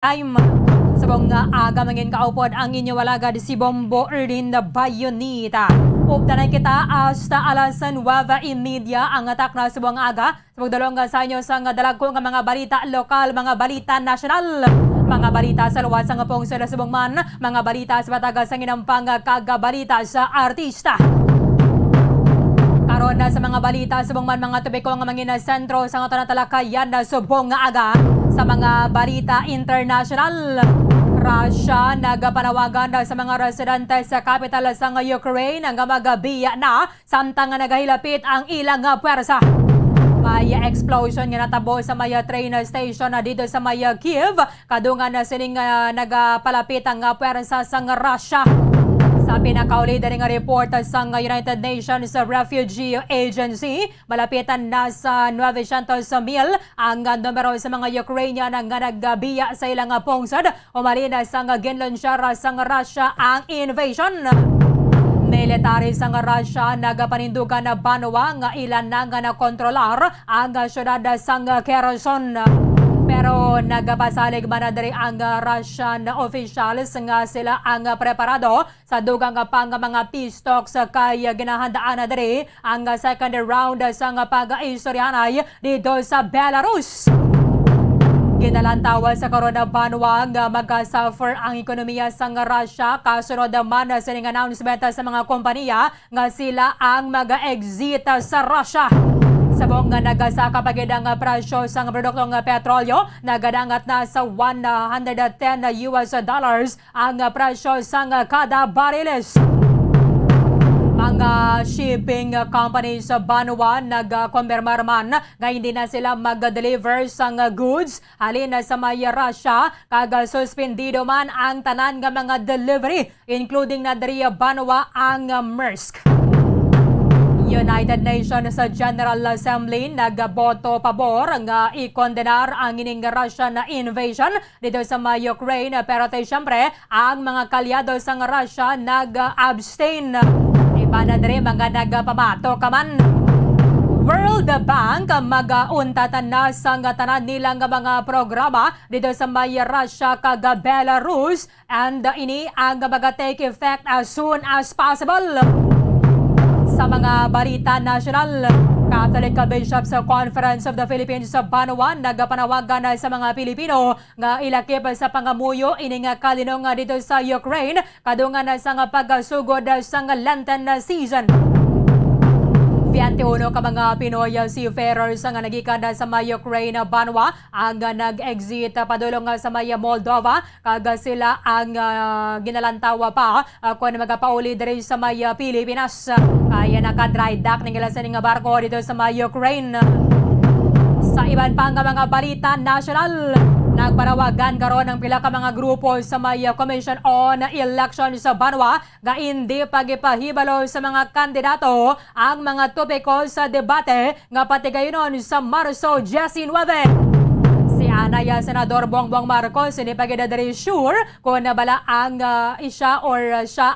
Time sabong aga mangin kaupod ang inyo walagad si Bombo Erlinda Bayonita. Uptanan kita hasta alasan 9:30 ang atak na subong aga. Sabong dalawang sa inyo sa dalag ko nga mga balita lokal, mga balita nasyonal, mga balita sa luwas sa pong sa subong man, mga balita sa bataga sa ginampang kagabalita sa artista. Karon na sa mga balita subong man mga tubiko nga mangina sentro sa nga talakayan na subong nga aga. Sa mga balita international, Russia nagapanawagan sa mga residente sa capital sa Ukraine nga magabiya na samtang nagahilapit ang ilang pwersa. May explosion nga natabo sa may train station na dito sa may Kiev, kadungan na sining nagapalapit ang pwersa sa Russia. Sa pinakauli nga report sa United Nations Refugee Agency, malapitan na sa 900,000 ang numero sa mga Ukrainian nga nagbiya sa ilang pungsod. Umalina sa ginlunsyar sa Russia ang invasion. Military sa Russia nagapanindugan na banwa nga ilan na nga nakontrolar ang syudad sa Kherson. Pero nagapasalig man na diri ang Russian officials nga sila ang preparado sa dugang pang mga peace talks kay ginahandaan na diri ang second round sa pag-istoryanay dito sa Belarus. Ginalantawa sa karon na banwa nga mag-suffer ang ekonomiya sa Russia kasunod man sa announcement sa mga kompanya nga sila ang mag-exit sa Russia. Sabong nga nagasaka pagid ang presyo sa produktong petrolyo, nagadangat na sa $110 ang presyo sa kada bariles. Mga shipping companies sa banwa nagkumpirmar man nga hindi na sila mag-deliver sa goods halin sa may Russia, kag suspendido man ang tanan nga mga delivery including na diri banwa ang Maersk. United Nations sa General Assembly nagboto pabor nga ikondenar ang ining Russian invasion dito sa may Ukraine, pero siyempre ang mga kalyado sa Russia nag-abstain. Iba na diri mga nagpamato kaman. World Bank mag-untatan na sa tanan nilang mga programa dito sa may Russia kag Belarus, and ini ang mag-take effect as soon as possible. Sa mga balita nasyonal, Catholic Bishops Conference of the Philippines sa Banwa nagapanawagan sa mga Pilipino nga ilakip sa pangamuyo ining kalinong dito sa Ukraine kadungan sa pagsugod sa Lenten season. 21 ka mga Pinoy seafarers nga nagikan sa may Ukraine banwa ang nag-exit padulong sa may Moldova, kag sila ang ginalantawa pa kung magapauli diri sa may Pilipinas. Kaya naka-dry dock ng ilan sa nga barko dito sa may Ukraine. Sa iban pang mga balita nasyonal, nagpanawagan karon ng pila ka mga grupo sa may Commission on Election sa banwa nga hindi pagipahibalo sa mga kandidato ang mga topiko sa debate nga patigayonon sa Marso 19. Si Anaya Senador Bongbong Marcos hindi pa diri sure kung nabala ang siya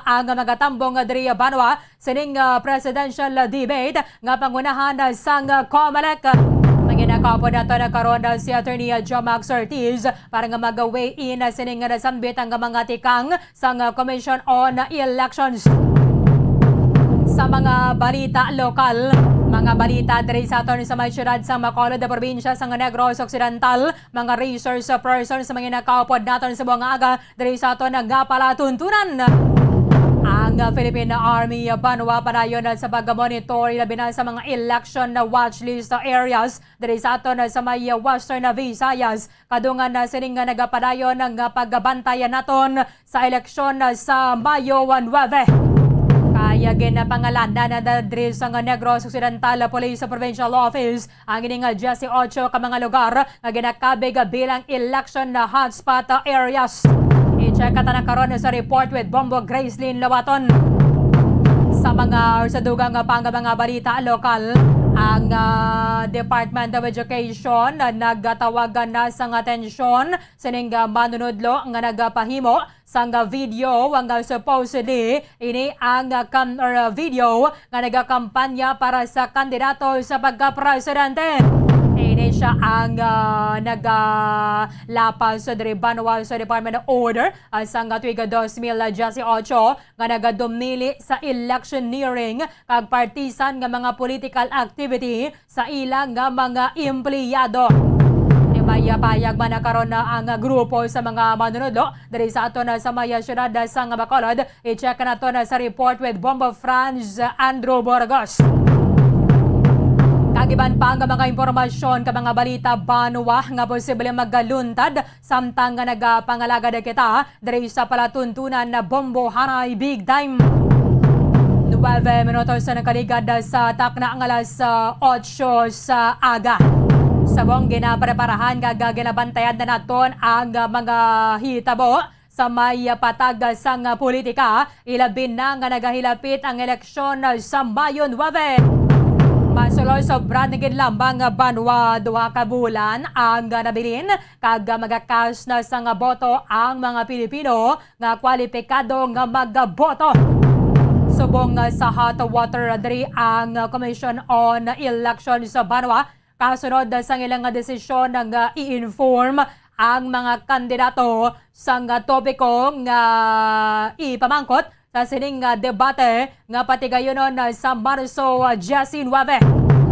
ang magatambong diri banwa sining presidential debate nga pangunahan sa COMELEC. Ginakapo na ito na karon si Attorney Jomax Ortiz para nga mag-weigh in sining nasambit ang mga tikang sa Commission on Elections. Sa mga balita lokal, mga balita diri sa aton sa may siyudad sa Bacolod na probinsya sa Negros Occidental, mga resource person sa mga nakapod naton sa buong aga diri sa aton nga palatuntunan. Ang Philippine Army banwa panayon sa pag-monitor labi na sa mga election na watchlist areas diri sa aton sa may Western Visayas, kadungan na sining nagapadayon ng pagbantayan naton sa eleksyon sa Mayo 9. Kaya ginapangalanan na diri sa Negros Occidental Police Provincial Office ang ining 18 ka mga lugar nga ginakabig bilang election na hotspot areas. I-check na karon sa report with Bombo Gracelyn Lawaton. Sa dugang pang mga balita lokal, ang Department of Education nagatawagan na sa atensyon sining manunodlo nga nagapahimo sa video ang supposedly ini ang video nga nagakampanya para sa kandidato sa pagka-presidente. Ini siya siya ang naglapas sa Banwa sa Department of Order sa tuiga 2018 nga nagadumnili sa electioneering kag partisan nga mga political activity sa ilang nga mga empleyado. Maya payag man nakaroon na ang grupo sa mga manunudo dari sa ato na sa maya syudad sa Bacolod. I-check na to na sa report with Bombo Franz Andrew Burgos. Kagiban pa ang mga impormasyon ka mga balita Banwa nga posible magaluntad samtang nga nagapangalaga na kita dari sa palatuntunan na Bombo Hanay Big Time. 9 minutos na nakaligad sa takna ng alas 8 sa aga. Sabong ginapreparahan ginabantayan na naton ang mga hitabo sa may patag sang politika. Ilabin na nga nagahilapit ang eleksyon sa Mayo 9. Masuloy sobra naging lambang Banwa 2 ka bulan ang nabilin kag magakas na sang boto ang mga Pilipino nga kwalipikado nga magboto. Subong sa hot water diri ang Commission on Elections sa Banwa. Kasunod sa ilang desisyon nga i-inform ang mga kandidato sa topiko nga ipamangkot sa sining debate nga patigayonon sa Marso 19.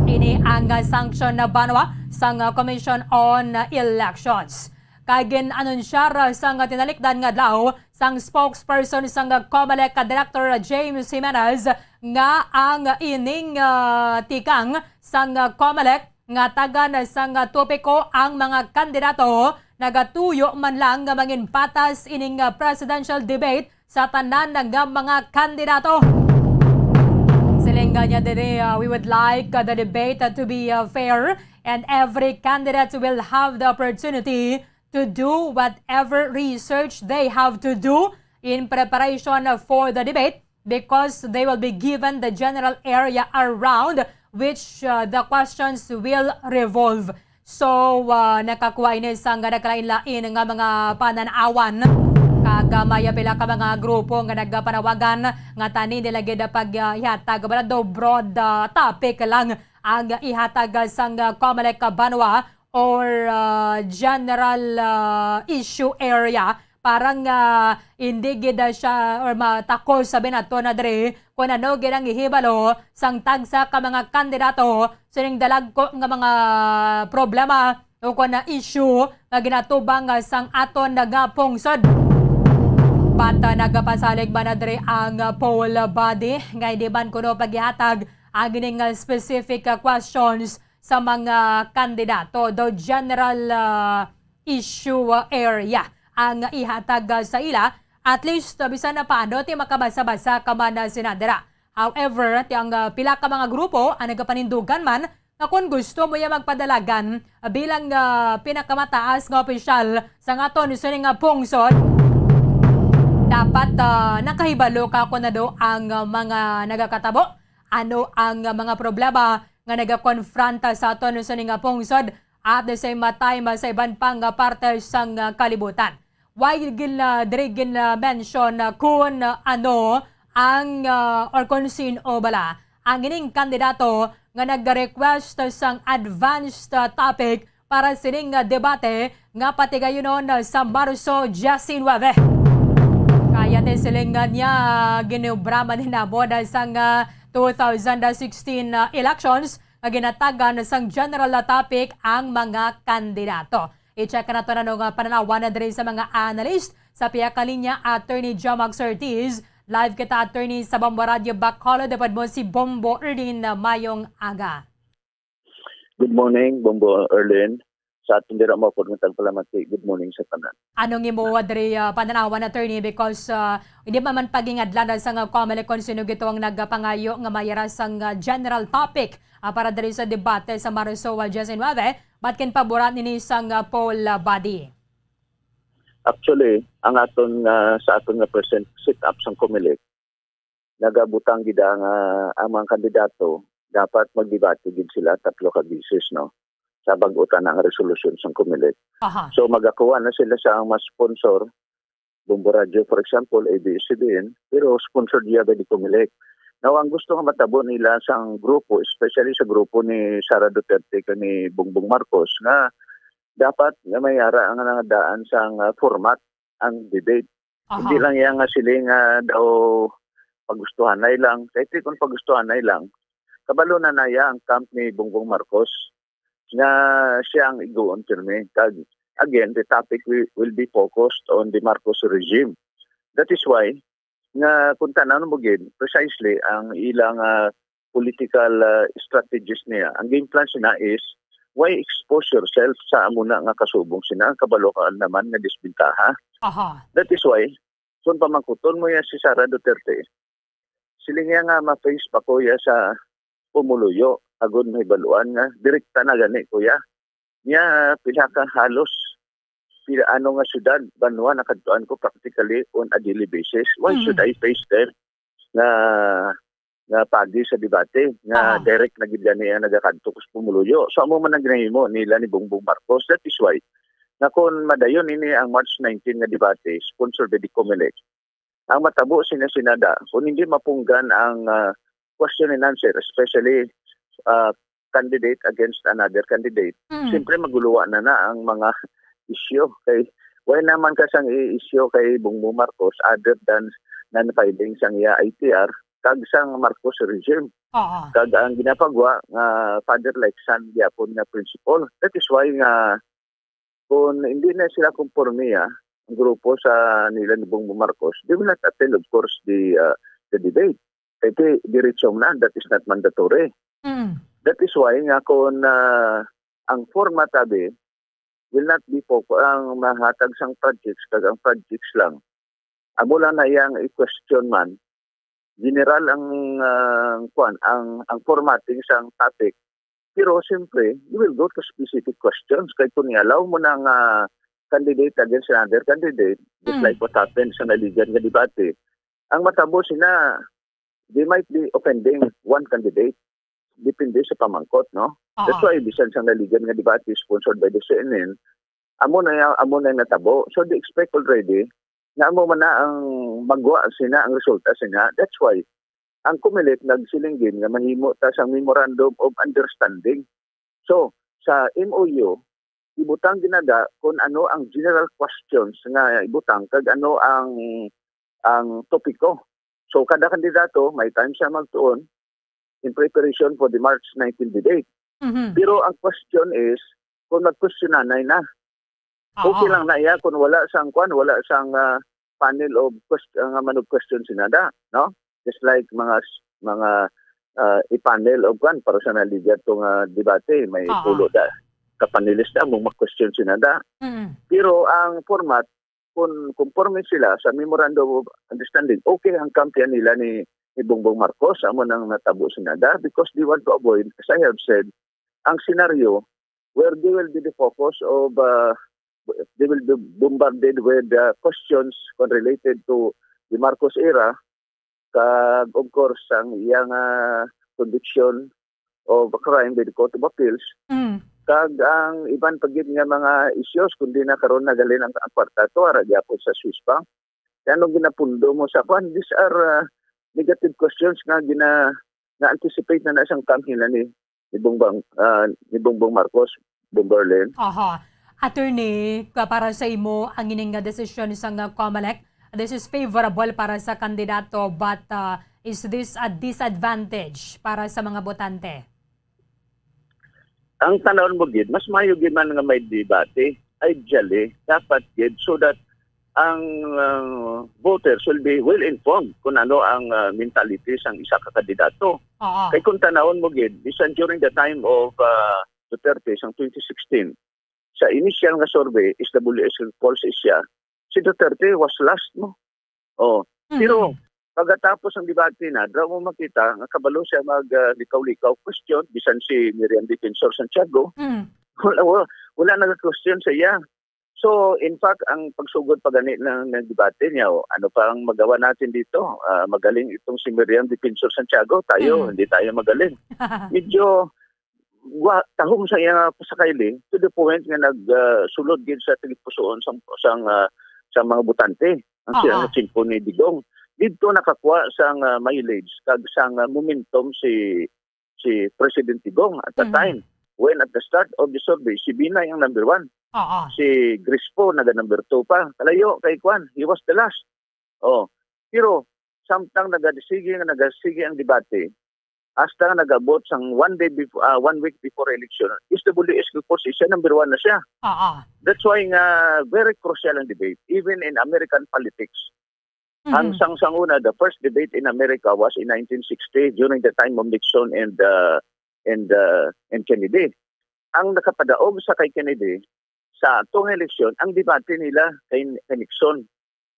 Ini ang sanction na Banwa sa Commission on Elections. Kagin anunsyar sa tinalikdan nga daw sang spokesperson sa COMELEC Director James Jimenez nga ang ining tikang sang COMELEC nga tagan sang topiko ang mga kandidato nagatuyo man lang nga mangin patas ining presidential debate sa tanan nga mga kandidato. Silinga niya dire, we would like the debate to be fair and every candidate will have the opportunity to do whatever research they have to do in preparation for the debate because they will be given the general area around which the questions will revolve. So, nakakuha ini sa nagkalain-lain nga mga pananawan. Kagamaya pila ka mga grupo nga nagpanawagan nga tani nila gid paghatag balado broad topic lang ang ihatag sang COMELEC Banwa or general issue area. Parang hindi gid siya or matakol sabi nato na dre kung ano gid ang ihibalo sang tagsa ka mga kandidato sining dalagko nga mga problema o kung na issue nga ginatubang sang aton nagapungsod. Bata nagapasalig ba na dre ang poll body nga hindi man kuno paghihatag ang gining specific questions sa mga kandidato do general issue area ang ihatag sa ila, at least bisan na paano ti makabasa-basa ka man sinadera. However, ti ang pila ka mga grupo ang nagapanindugan man na kung gusto mo magpadalagan bilang pinakamataas nga opisyal sa aton sining pungsod, dapat nakahibalo ka kung na do ang mga nagakatabo, ano ang mga problema nga nagakonfronta sa aton sining pungsod at the same time sa iban pang parte sang kalibutan. Why gin mention kung ano ang or kung sino bala ang ining kandidato nga nag-request sang advanced topic para sining debate nga patigayonon sa Marso 19. Kaya te silingan niya ginubrama ni nabo sang 2016 elections nga ginatagan sang general topic ang mga kandidato. I-check na ito na pananawan na rin sa mga analyst sa piyakalinya Attorney Jomag Surtiz. Live kita Attorney sa Bombo Radio Bacolod. Dapat mo si Bombo Erlin na mayong aga. Good morning, Bombo Erlin. Sa ating dira mo po ng tagpalamati. Good morning sa tanan. Anong imo diri pananawan Attorney because hindi man pagingadlan sa COMELEC kung sino gito ang nagpangayo nga mayara sang general topic para diri sa debate sa Marso 19. Ba't kin paboran ni sang poll body? Actually, ang aton sa aton nga present sit-up sang COMELEC, nagabutang gid ang mga kandidato dapat magdebate gid sila 3 ka beses, no? Sa bag-utan ang resolution sang COMELEC. So magakuha na sila sa mas sponsor, Bombo Radio for example, ABS-CBN, pero sponsored niya ba di COMELEC. Now, ang gusto nga matabo nila sa grupo, especially sa grupo ni Sara Duterte ka ni Bongbong Marcos, nga dapat nga may ara ang nangadaan sa format ang debate. Hindi Aha. lang yan nga sila nga daw pagustuhan na ilang. Kahit kung pagustuhan na ilang, kabalo na naya ang camp ni Bongbong Marcos nga siya ang igoon pirmi. Again, the topic will be focused on the Marcos regime. That is why nga kung tanaw mo gid precisely ang ilang political strategies niya. Ang game plan sina is why expose yourself sa amuna nga kasubong sina kabalo ka naman nga disbintaha. Aha. That is why kung pamangkuton mo ya si Sara Duterte, siling nga ma-face pa ko ya sa pumuluyo agon may baluan nga direkta na gani kuya. Niya pila ka halos pila ano nga syudad banwa nakadtuan ko practically on a daily basis. Why should I face them nga pagi sa debate nga direct na gid gani ang nagakadto ko sa pumuluyo. So amo man ang ginahimo nila ni Bongbong Marcos. That is why na kung madayon ini ang March 19 nga debate sponsored by the COMELEC, ang matabo sinada kung hindi mapunggan ang question and answer, especially candidate against another candidate, siyempre maguluwa na ang mga issue. Kay why naman ka sang i-issue kay Bongbong Marcos other than non-filing sang iya ITR kag sang Marcos regime. Oo. Kag ang ginapagwa nga father like son gyapon nga principle. That is why nga kung hindi na sila kumporme ang grupo sa nila ni Bongbong Marcos, they will not attend of course the debate. Kaya diretso na, that is not mandatory. That is why nga kung ang format tabi will not be focused ang mahatag sang projects kag ang projects lang. Amo lang na yang i-question man. General ang formatting sang topic. Pero siyempre, you will go to specific questions. Kaya kung nialaw mo ng candidate against another candidate, just like what happened sa naligan nga debate, ang matabo sina, they might be offending one candidate. Depende sa pamangkot, no? That's why bisan sa naligan nga debate sponsored by the CNN, amo na natabo. So they expect already na amo man na ang magwa sina ang resulta sina. That's why ang COMELEC nagsilinggin nga mahimo ta sa memorandum of understanding. So sa MOU ibutang ginada kung ano ang general questions nga ibutang kag ano ang topiko. So kada kandidato may time siya magtuon in preparation for the March 19 debate. Pero ang question is, kung mag-questionanay na, okay lang na iya kung wala sang panel of question sinada, no? Just like mga i-panel of para sa naligat tong debate, may pulo da kapanelista mong mag-question sinada. Pero ang format, kung conforme sila sa memorandum of understanding, okay ang kampiyan nila ni Bongbong Marcos, amo nang natabo sinada because they want to avoid, as I have said, ang scenario where they will be the focus of, they will be bombarded with questions related to the Marcos era, kag of course ang iyang conviction of a crime by the Court of Appeals, kag ang iban pagid nga mga issues kundi na karon nagalin ang kwarta to ara gyapon sa Swiss bank. Kaya anong ginapundo mo sa kwan, these are negative questions nga na-anticipate na isang kamp nila ni Bongbong Marcos, Bomberlin. Aha. Attorney, para sa imo, ang ining nga desisyon sa COMELEC, this is favorable para sa kandidato but is this a disadvantage para sa mga botante? Ang tanawon mo gid, mas mayo gid man nga may debate, ideally, dapat gid so that ang voters will be well informed kung ano ang mentalities ang isa ka kandidato. Kay kung tanawon mo gid, bisan during the time of Duterte sa 2016, sa initial nga survey, SWS polls siya, si Duterte was last mo. Pero pagkatapos ng debate na, draw mo makita nga kabalo siya mag-likaw-likaw question, bisan si Miriam Defensor Santiago, wala nag-question sa iya. So, in fact, ang pagsugod pa ganit ng debate niya, ano pa ang magawa natin dito? Magaling itong si Miriam Defensor Santiago, hindi tayo magaling. Medyo tahong sa iya pasakayli to the point nga nagsulod gid sa tigpusoon sa mga butante ang siya ni Digong. dito nakakuha sang mileage kag sang momentum si President Digong at the time when at the start of the survey si Binay ang number 1, Oo. si Grispo naga number 2 pa, kalayo kay Kwan, he was the last. Pero samtang nagasige ang debate, hasta nagabot sang 1 week before election, SWS Gulfos siya number 1 na siya. Oo. That's why nga very crucial ang debate even in American politics. Ang sanguna, the first debate in America was in 1960 during the time of Nixon and Kennedy. Ang nakapadaog sa kay Kennedy sa atong eleksyon, ang debate nila kay Nixon.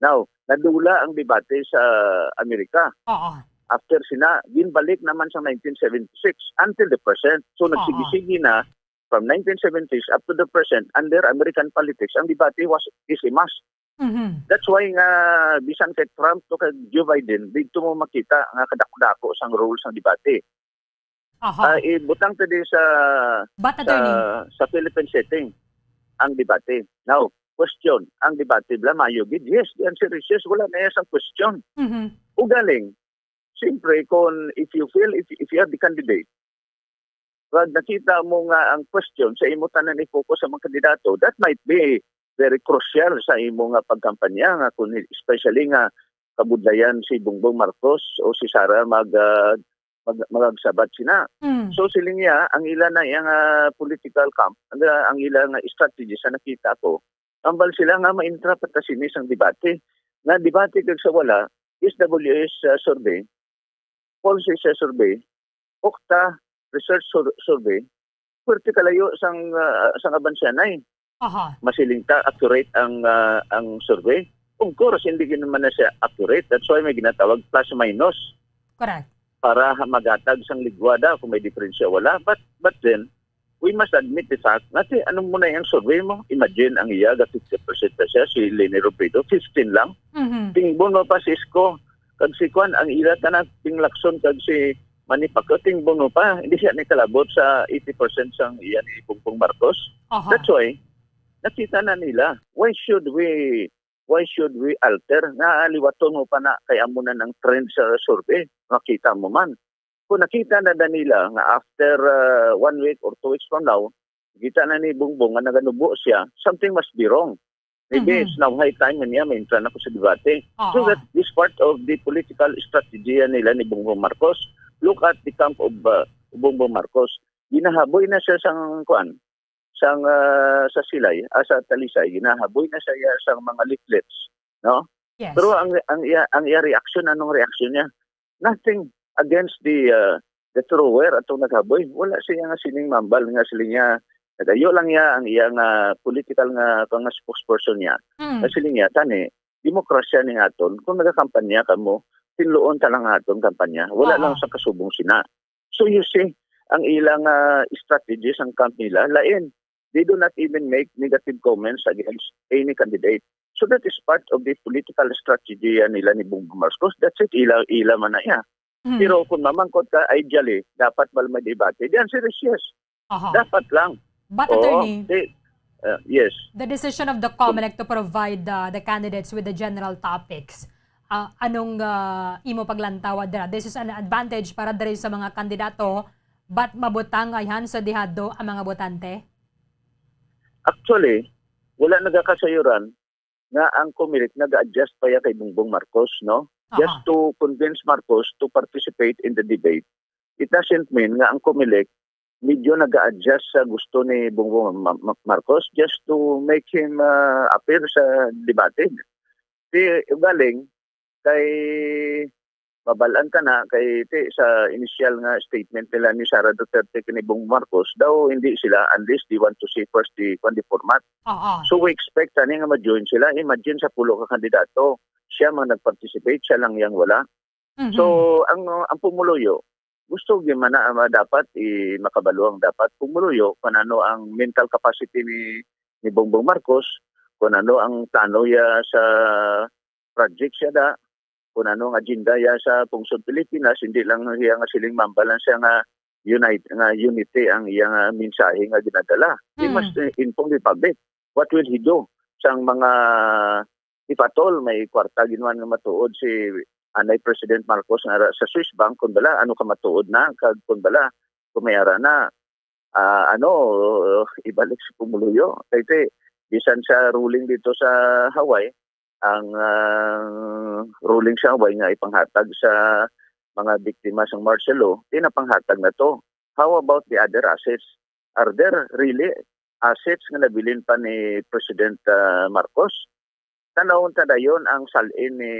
Now, nadula ang debate sa Amerika. Oo. After sina, ginbalik naman sa 1976 until the present. So nagsigi-sige na from 1970s up to the present under American politics. Ang debate is a must. That's why nga bisan kay Trump to kay Joe Biden, dito mo makita nga kadako-dako sang rules ng debate. Ibutang tadi sa Philippine setting ang debate. Now, question, ang debate bla mayo gid? Yes, the answer is yes. Wala na isang question. Ugaling, siyempre kung if you are the candidate, pag nakita mo nga ang question sa imo tanan i-focus sa mga kandidato, that might be very crucial sa imo nga pagkampanya nga kung especially nga kabudlayan si Bongbong Marcos o si Sara magagsabat sina. So siling niya ang ila na yang political camp, ang ila nga strategy sa nakita ko, ambal sila nga ma-interpret ta sinis ang debate. Nga debate kag sa wala, SWS survey, policy survey, Okta research survey, pwerte kalayo sang abansyanay. Masiling ta accurate ang survey. Of course, hindi naman na siya accurate. That's why may ginatawag plus minus. Correct. Para magatag sang ligwada kung may diferensya wala. But then, we must admit the fact na anong muna yung survey mo? Imagine ang iya, 50% na siya, si Leni Robredo, 15 lang. Tingbon mo pa si Isko, kag si Kwan, ang ila tanan, tinglakson kag si Manny Pacquiao, tingbon mo pa. Hindi siya nikalabot sa 80% sang iya ni Bongbong Marcos. That's why, nakita na nila, why should we alter? Naaliwaton mo pa na kaya mo na ng trend sa survey. Nakita mo man. Kung nakita na nila nga after 1 week or 2 weeks from now, kita na ni Bongbong nga naganubo siya, something must be wrong. Maybe it's now high time na niya may na ko sa debate. So that this part of the political strategy nila ni Bongbong Marcos. Look at the camp of Bongbong Marcos. Ginahaboy na siya sang sa Silay, sa Talisay, ginahaboy na siya sa mga leaflets, no? Yes. Pero ang iya reaction, anong reaction niya? Nothing against the thrower atong naghaboy. Wala siya nga sining mambal nga sila niya. Nagayo lang niya ang iyang political nga spokesperson niya. Na sila niya, tani, demokrasya ni aton, kung nagakampanya ka mo, tinluon ta lang aton kampanya. Wala lang sa kasubong sina. So you see, ang ilang strategies ang camp nila, lain. They do not even make negative comments against any candidate. So that is part of the political strategy nila ni Bongbong Marcos. That's it, ila man na iya. Pero kung mamangkot ka, ideally, dapat ba may debate? The answer is yes. Dapat lang. But attorney, yes. the decision of the COMELEC to provide the candidates with the general topics, anong imo paglantawad dira? This is an advantage para diri sa mga kandidato, but mabutang ayhan sa dihado ang mga botante? Actually, wala nagakasayuran nga ang COMELEC nag-adjust pa ya kay Bongbong Marcos, no? Just to convince Marcos to participate in the debate. It doesn't mean nga ang COMELEC medyo nag-adjust sa gusto ni Bongbong Marcos just to make him appear sa debate. Galing kay mabalaan ka na kay sa initial nga statement nila ni Sara Duterte kini Bongbong Marcos daw hindi sila unless they want to see first the format. So we expect ani nga ma-join sila. Imagine sa pulo ka kandidato, siya man nag-participate, siya lang yang wala. So ang pumuluyo, gusto gyud man na dapat makabaluang dapat pumuluyo kung ano ang mental capacity ni Bongbong Marcos, kung ano ang plano ya sa project siya da, kung anong agenda ya sa Pungsod Pilipinas, hindi lang siya nga siling mambalan siya nga unity ang iyang mensahe nga ginadala. He must inform the public. What will he do? Sang mga ipatol, may kwarta ginuan nga matuod si anay President Marcos nga sa Swiss Bank kun bala ano ka matuod na kag kun bala kumayara na ibalik si Pumuluyo. Kaya bisan sa ruling dito sa Hawaii, ang ruling sa Hawaii nga ipanghatag sa mga biktima sa martial law, tinapanghatag na to. How about the other assets? Are there really assets nga nabilin pa ni President Marcos? Tanawon ta dayon ang salin ni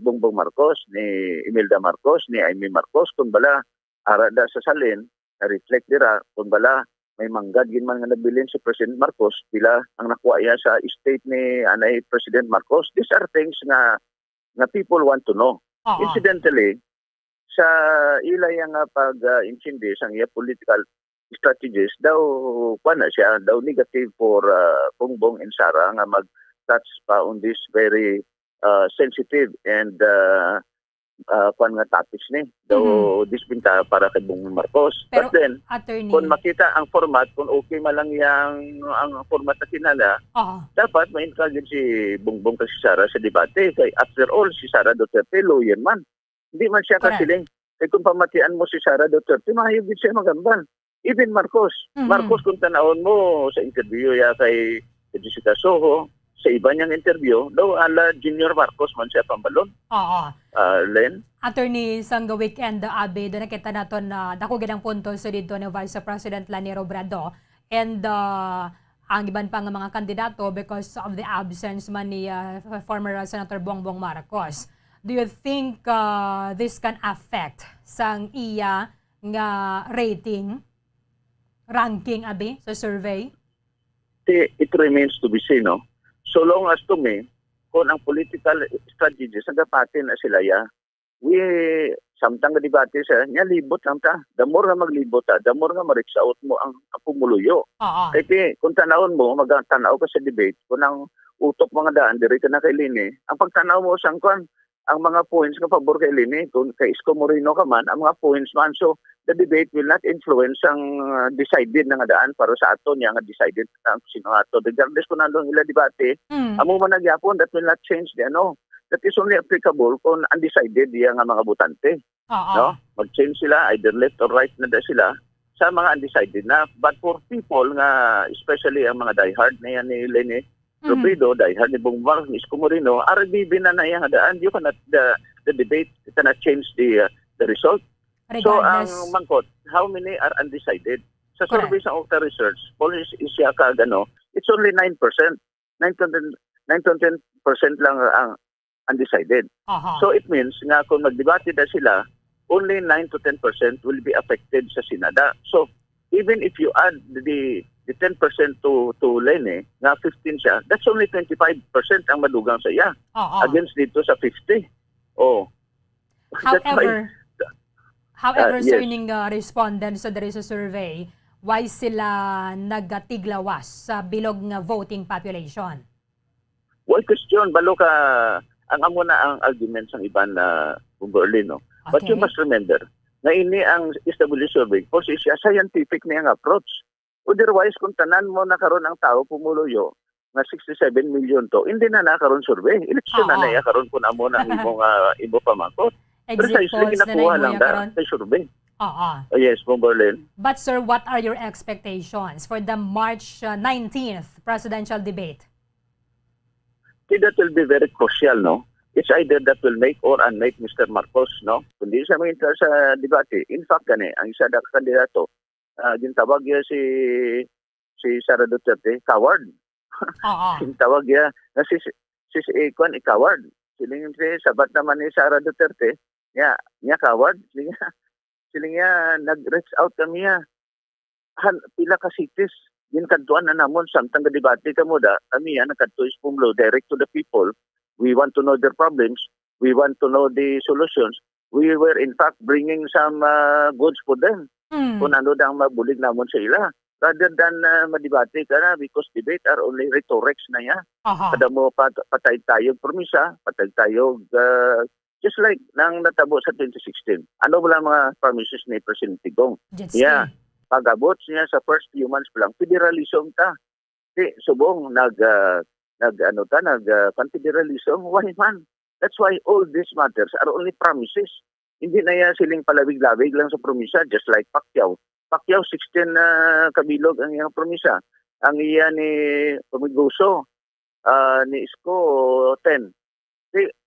Bongbong Marcos, ni Imelda Marcos, ni Amy Marcos kung bala arada sa salin na-reflect dira kung bala may manggad gin man nga nabilin si President Marcos bila ang nakuha iya sa estate ni anay President Marcos. These are things nga people want to know. Oo. Incidentally, sa ilay nga pag-intindi sa iya political strategies daw na siya daw negative for Bongbong and Sara nga mag-touch pa on this very sensitive and nga topics ni daw dispinta para kay Bongbong Marcos. Pero, But then attorney, kung makita ang format, kung okay man lang ang format na kinala, oo. dapat ma-encourage si Bongbong kasi Sara sa debate. Kay after all, si Sara Duterte, lawyer man. Hindi man siya Correct. kasiling. Kaya kung pamatian mo si Sara Duterte, mahayag din siya magambal. Even Marcos. Marcos, kung tanawon mo sa interview kay Jessica Soho, sa iba niyang interview, daw ala Junior Marcos man siya pambalon. Oo. Len? Attorney, sang weekend Abe, doon nakita natin na dako gidang punto sa dito ni Vice President Lani Robredo and ang iban pa nga mga kandidato because of the absence man ni former Senator Bongbong Marcos. Do you think this can affect sang iya nga ranking Abe sa survey? It remains to be seen, no? So long as to me, kung ang political strategies ang dapatin na sila we samtang nga debate siya, niya libot lang ta. The more nga maglibot ta, the more nga ma-reach out mo ang Pumuluyo. Oo. Kaya kung tanawon mo, magtanaw ka sa debate, kung ang utok mga daan, diri ka na kay Lini, ang pagtanaw mo sang ang mga points nga pabor kay Lini, kung kay Isko Moreno ka man, ang mga points man. So, the debate will not influence ang decided na nga daan para sa ato niya nga decided ang sino ato. Regardless kung nandun ila debate, amo man nagyapon, that will not change the That is only applicable kung undecided diya nga mga butante. Oo. No? Mag-change sila, either left or right na sila sa mga undecided na. But for people nga, especially ang mga diehard na yan ni Leni Robredo, diehard ni Bongbong, ni Isko Moreno, RBB na yan nga daan. You cannot, the debate cannot change the result. So, ang Regardless. mangkot, how many are undecided? Sa Correct. survey sa Okta Research, police is siya it's only 9%. 9-10% lang ang undecided. Aha. So, it means nga kung magdebate na sila, only 9-10% will be affected sa Senada. So, even if you add the 10% to Lene, nga 15 siya, that's only 25% ang madugang sa iya Oo. against dito sa 50. Oh. That's why- However, yes. sir, ning respondents sa diri sa survey, why sila nagatiglawas sa bilog nga voting population? Well, question, balo ka, ang amo na ang arguments ng iban na Berlin, no? But you must remember, na ini ang established survey, for siya scientific na ang approach. Otherwise, kung tanan mo na karon ang tao pumuluyo, nga 67 million to, hindi na nakaroon survey. Eleksyon na na karon kung amo na imo pamangkot. Exit polls na ginakuha lang karon. sa survey. Oo. Yes, Berlin. But sir, what are your expectations for the March 19th presidential debate? That will be very crucial, no? It's either that will make or unmake Mr. Marcos, no? Kundi siya mag-enter sa debate. In fact, ang isa na kandidato, gintawag niya si Sara Duterte, coward. Oo. Gintawag niya na si Kwan, coward. Siling sabat naman ni Sara Duterte, niya coward. Siling niya nag-reach out kami niya. Pila ka cities. Yung kantuan na namon, samtang debate ka mo kami nagkanto is Pumlo, direct to the people. We want to know their problems. We want to know the solutions. We were in fact bringing some goods for them. Kung ano ang mabulig namon sa ila. Rather than madebate ka na because debate are only rhetorics na yan. Aha. Kada mo patay tayo promisa, patay tayo just like nang natabo sa 2016. Ano ba lang mga promises ni President Tigong? Jet Yeah. ski. Pag-abot niya sa first few months pa lang, federalism ta. Subong confederalism, why man? That's why all these matters are only promises. Hindi na yan siling palabig-labig lang sa promisa, just like Pacquiao. Pacquiao, 16 na kabilog ang iyang promisa. Ang iya ni Pumigoso, ni Isko, 10.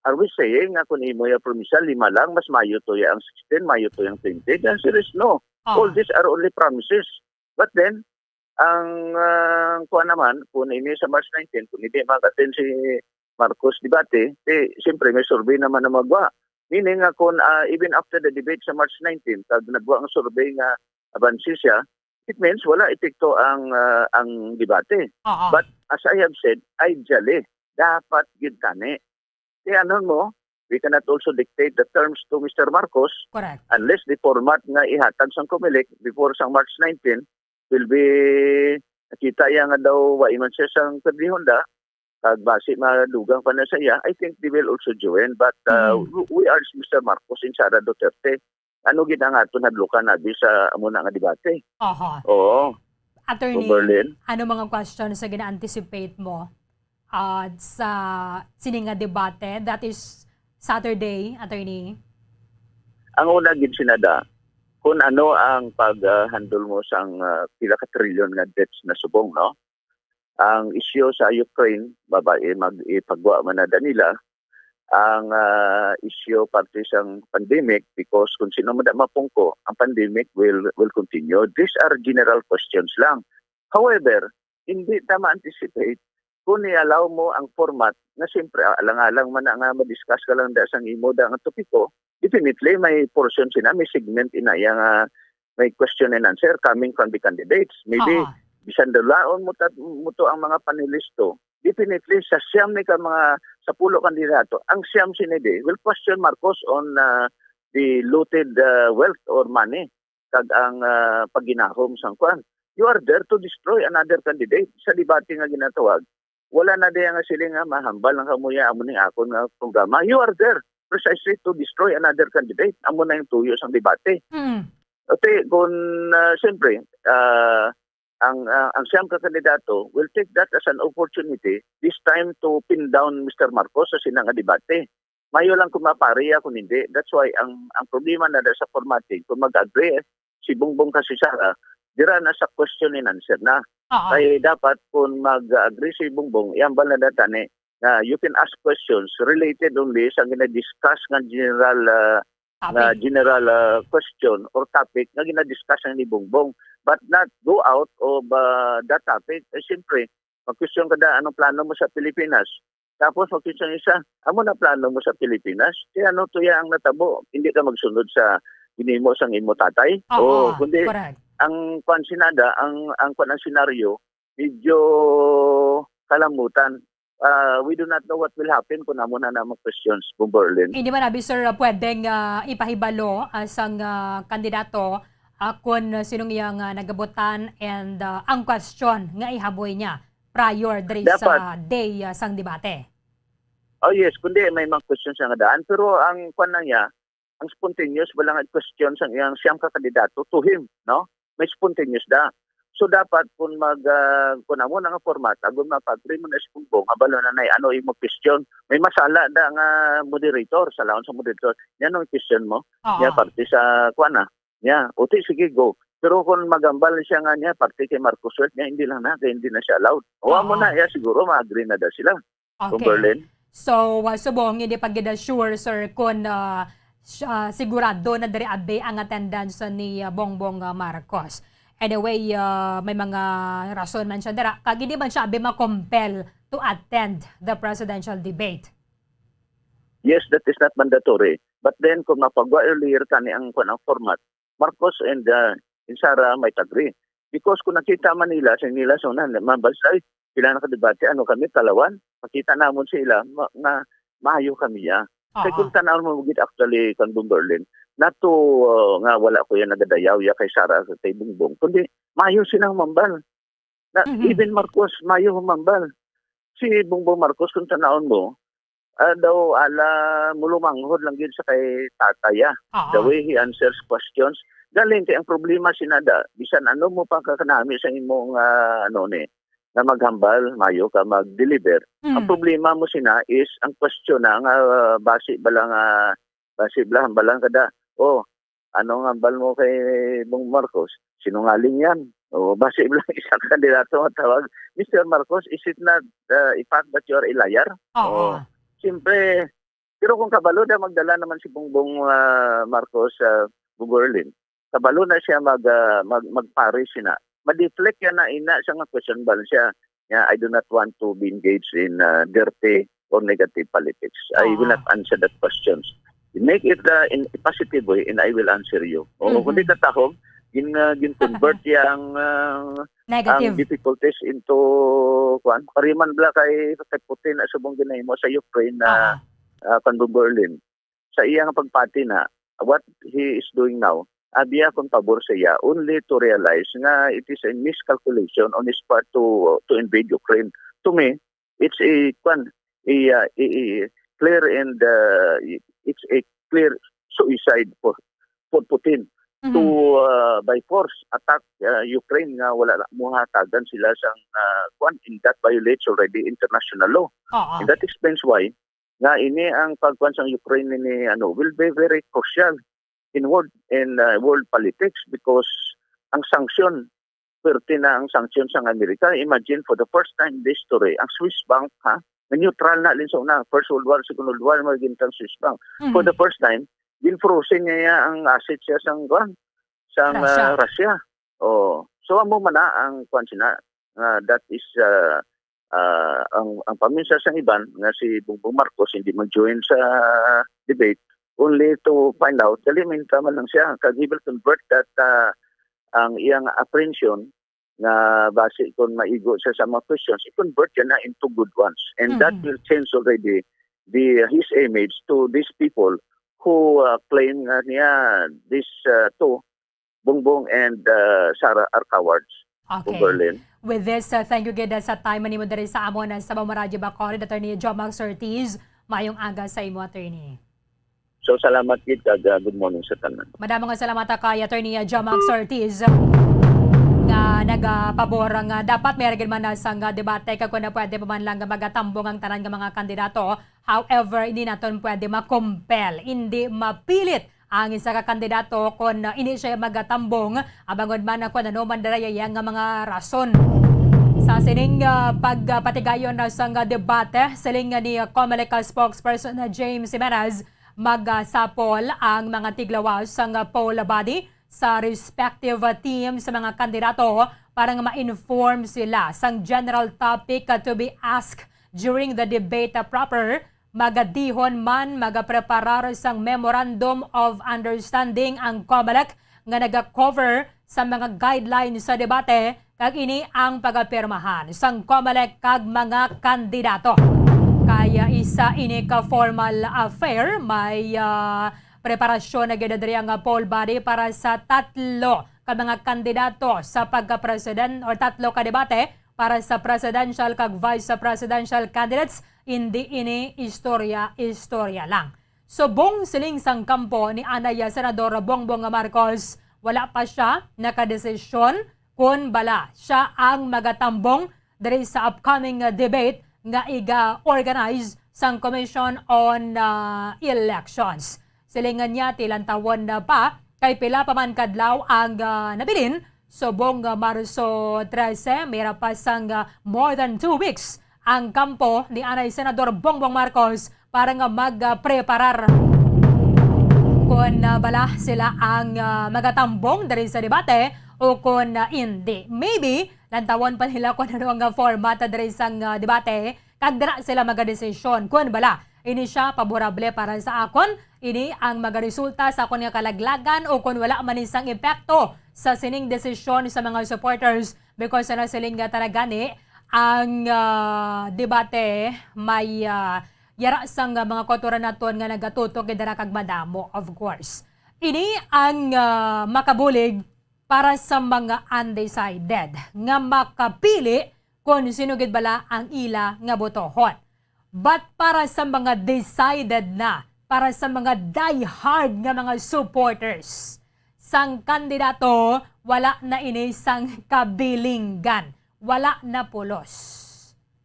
Are we saying nga kung imo yung promisa, 5 lang, mas mayo to yung 16, mayo to yung 20? The answer is no. All these are only promises. But then, ang kuha naman, kung ini sa March 19, kung hindi mag-attend si Marcos debate, siyempre may survey naman na magwa. Meaning nga kung even after the debate sa March 19, pag nagwa ang survey nga abansi siya, it means wala itikto ang debate. But as I have said, ideally, dapat gid kani. Kaya ano mo, we cannot also dictate the terms to Mr. Marcos. Correct. Unless the format nga ihatag sang Comelec before sang March 19 will be nakita iya nga daw wa iman siya sang Honda kag base madugang pa na sa iya. I think they will also join, but we urge Mr. Marcos and Sara Duterte ano gid ang aton hadlukan nabi sa amo na nga debate. Oo. Attorney, Berlin. ano mga questions na gina-anticipate mo sa sininga debate? That is Saturday, Attorney. Ang una gid sinada, kung ano ang pag-handle mo sang pila ka trilyon nga debts na subong, no? Ang issue sa Ukraine, babae mag-ipagwa man na nila, ang issue parte sang pandemic, because kung sino man mapungko, ang pandemic will continue. These are general questions lang. However, hindi na ma-anticipate kung i-allow mo ang format na siyempre alang-alang man nga ma-discuss ka lang da sang imo da nga topiko, definitely may portion sina, may segment ina yang may question and answer coming from the candidates. Maybe bisan dalaon mo to ang mga panelisto, definitely sa siyam ni ka mga sa pulo kandidato, ang siyam sinide will question Marcos on the looted wealth or money kag ang pagginahom sang kwan. You are there to destroy another candidate. Sa debate nga ginatawag, wala na diya nga sila nga mahambal ng kamuya amo ning akon nga programa. You are there precisely to destroy another candidate. Amo na yung tuyo sang debate. Okay, kung siyempre, ang siyam ka kandidato will take that as an opportunity this time to pin down Mr. Marcos sa sinang debate. Mayo lang kung mapariya kung hindi. That's why ang problema na sa formatting, kung mag-agree si Bongbong kasi Sara, dira na sa question and answer na. Kaya dapat kung mag-agree si Bongbong, iambal na data na you can ask questions related only sa gina-discuss ng general question or topic na gina-discuss ni Bongbong, but not go out of that topic. Siyempre, mag-question ka da, anong plano mo sa Pilipinas? Tapos mag-question isa, ano na plano mo sa Pilipinas? Kaya ano tuya ang natabo? Hindi ka magsunod sa ginimo sang imo tatay? Kundi correct. ang konsinada, ang senaryo, medyo kalamutan. We do not know what will happen kung amo na namang questions kung Berlin. Hindi man nabi, sir, pwedeng ipahibalo sang kandidato kung sinong iyang nagabutan and ang question nga ihaboy niya prior diri sa day sang debate. Oh yes, kundi may mga questions nga daan. Pero ang kwan na niya, ang spontaneous, wala nga questions ang iyang siyang kakandidato to him, no? May spontaneous da. So dapat kung kung amo na nga format, agon mapag-agree mo na si Bongbong, abalo na nay ano imo question, may masala da nga moderator, sa laon sa moderator. Yan ang question mo. Ya parte sa kuana. Ya, uti sige go. Pero kung magambal siya nga niya, parte kay Marcos Welt niya, hindi lang na, kaya hindi na siya allowed. Huwag mo na, ya siguro ma-agree na da sila. Kung Berlin. So, subong, hindi pag sure, sir, kung sigurado na dari abe ang attendance ni Bongbong Marcos. Anyway, may mga rason man siya dara. Kag hindi man siya abe ma-compel to attend the presidential debate. Yes, that is not mandatory. But then, kung mapagwa earlier kani ang format, Marcos and Sara might agree. Because kung nakita man nila sa nila sa unan, mabasay, sila nakadebate, ano kami, talawan, makita namon sila, na maayo kami ya. Kaya kung tanaw mo gid actually kan Berlin, nato nga wala ko yan nagadayaw ya kay Sara sa kay Bongbong, kundi maayo silang mambal. Even Marcos, maayo mambal. Si Bongbong Marcos, kung tanawon mo, daw ala mulumanghod lang gid sa kay tataya. The way he answers questions. Galing kay ang problema sinada, bisan ano mo pa kakanami sa imong na maghambal, mayo ka mag-deliver. Ang problema mo sina is ang question na nga base ba hambalan kada. Oh, anong hambal mo kay Bong Marcos? Sinungaling yan. O base ba lang isang kandidato ang tawag, Mr. Marcos, is it not a fact that you are a liar? Oo. Siyempre, pero kung kabalo na magdala naman si Bongbong Marcos sa Berlin, kabalo na siya mag-Paris na. Ma-deflect yan na ina siya nga question ba siya. Yeah, I do not want to be engaged in dirty or negative politics. I will not answer that questions. Make it in a positive way and I will answer you. O kundi katahog, gin-convert yang Negative. ang difficulties into pariman bla kay Putin na subong ginahimo sa Ukraine na Berlin. Sa iyang pagpati na what he is doing now, abiya kung pabor siya only to realize na it is a miscalculation on his part to invade Ukraine. To me, it's a clear and it's a clear suicide for Putin to by force attack Ukraine nga wala muhatagan sila sang in that violates already international law. And that explains why nga ini ang pagkuan sang Ukraine ni will be very crucial in world politics because ang sanction perti na ang sanction sa Amerika. Imagine for the first time in history ang Swiss bank na neutral na lin sa una First World War, Second World War maging ang Swiss bank. For the first time frozen niya ang asset siya sang Russia. Oh, so amo man na ang kwan sina that is ang paminsa sang iban nga si Bongbong Marcos hindi mag-join sa debate only to find out kaliminta man lang siya kag he will convert that ang iyang apprehension na base kung maigo siya sa mga questions, i-convert niya na into good ones. And that will change already his image to these people who claim niya this two, Bongbong and Sara are cowards. Okay. Berlin. With this, thank you gid sa time ni mo diri sa amon sa Bamaradyo Bacoor, Attorney Joe Max Ortiz. Mayong aga sa imo, Attorney. So salamat gid kag good morning sa tanan. Madamong nga salamat kay Attorney Joe Max Ortiz nga nagapabor nga dapat may man na sang debate kag kun pwede pa man lang magatambong ang tanan nga mga kandidato. However, hindi naton pwede ma-compel, hindi mapilit ang isa ka kandidato kung ini siya magatambong abangod man ako ano man daraya nga mga rason. Sa sining pagpatigayon sa debate, siling ni Comelec spokesperson na James Jimenez, magsapol ang mga tiglawas sa poll body sa respective team sa mga kandidato para nga ma-inform sila sa general topic to be asked during the debate proper. Magadihon man, magapreparar sang Memorandum of Understanding ang COMELEC nga naga-cover sa mga guidelines sa debate kag ini ang pagapirmahan sang COMELEC kag mga kandidato. Kaya isa ini ka formal affair, may preparasyon na ginadari ang poll body para sa tatlo ka mga kandidato sa pagka-president o tatlo ka debate para sa presidential kag vice presidential candidates. Hindi ini istorya lang. Subong siling sang kampo ni Anaya Senador Bongbong Marcos, wala pa siya nakadesisyon kung bala siya ang magatambong diri sa upcoming debate nga iga-organize sang Commission on Elections. Silingan niya tilantawon na pa kay pila pa man kadlaw ang nabilin subong Marso 13, mayra pa sang more than 2 weeks ang kampo ni Anay Senador Bongbong Marcos para nga magpreparar kung bala sila ang magatambong diri sa debate o kung hindi. Maybe lantawon pa nila kung ano ang format diri sa debate kag dira sila magadesisyon kung bala ini siya paborable para sa akon, ini ang magaresulta sa akon nga kalaglagan o kung wala man isang epekto sa sining desisyon sa mga supporters because na siling talagani ang debate may yara sang mga kotoran naton nga nagatutok gidara kag madamo, of course. Ini ang makabulig para sa mga undecided nga makapili kung sino gid bala ang ila nga botohon. But para sa mga decided na, para sa mga die-hard nga mga supporters, sang kandidato wala na ini sang kabilinggan. wala na pulos.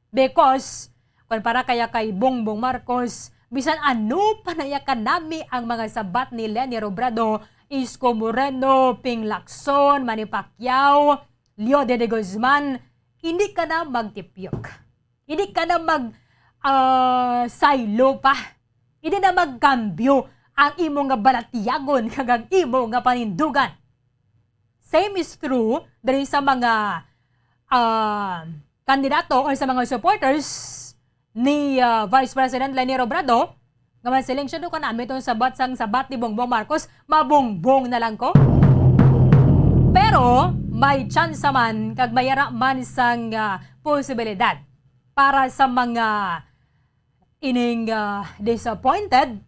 Because, kung para kaya kay Bongbong Marcos, bisan ano panayakan nami ang mga sabat ni Leni Robredo, Isko Moreno, Ping Lacson, Manny Pacquiao, Leo de Guzman, hindi ka na magtipyok. Hindi ka na silo pa. Hindi na magkambyo ang imo nga balatiyagon kagang imo nga panindugan. Same is true dahil sa mga kandidato o sa mga supporters ni Vice President Leni Robredo nga masiling siya doon ka namin itong sabat ni Bongbong Marcos, mabongbong na lang ko. Pero may chance man kag mayara man sang posibilidad para sa mga ining disappointed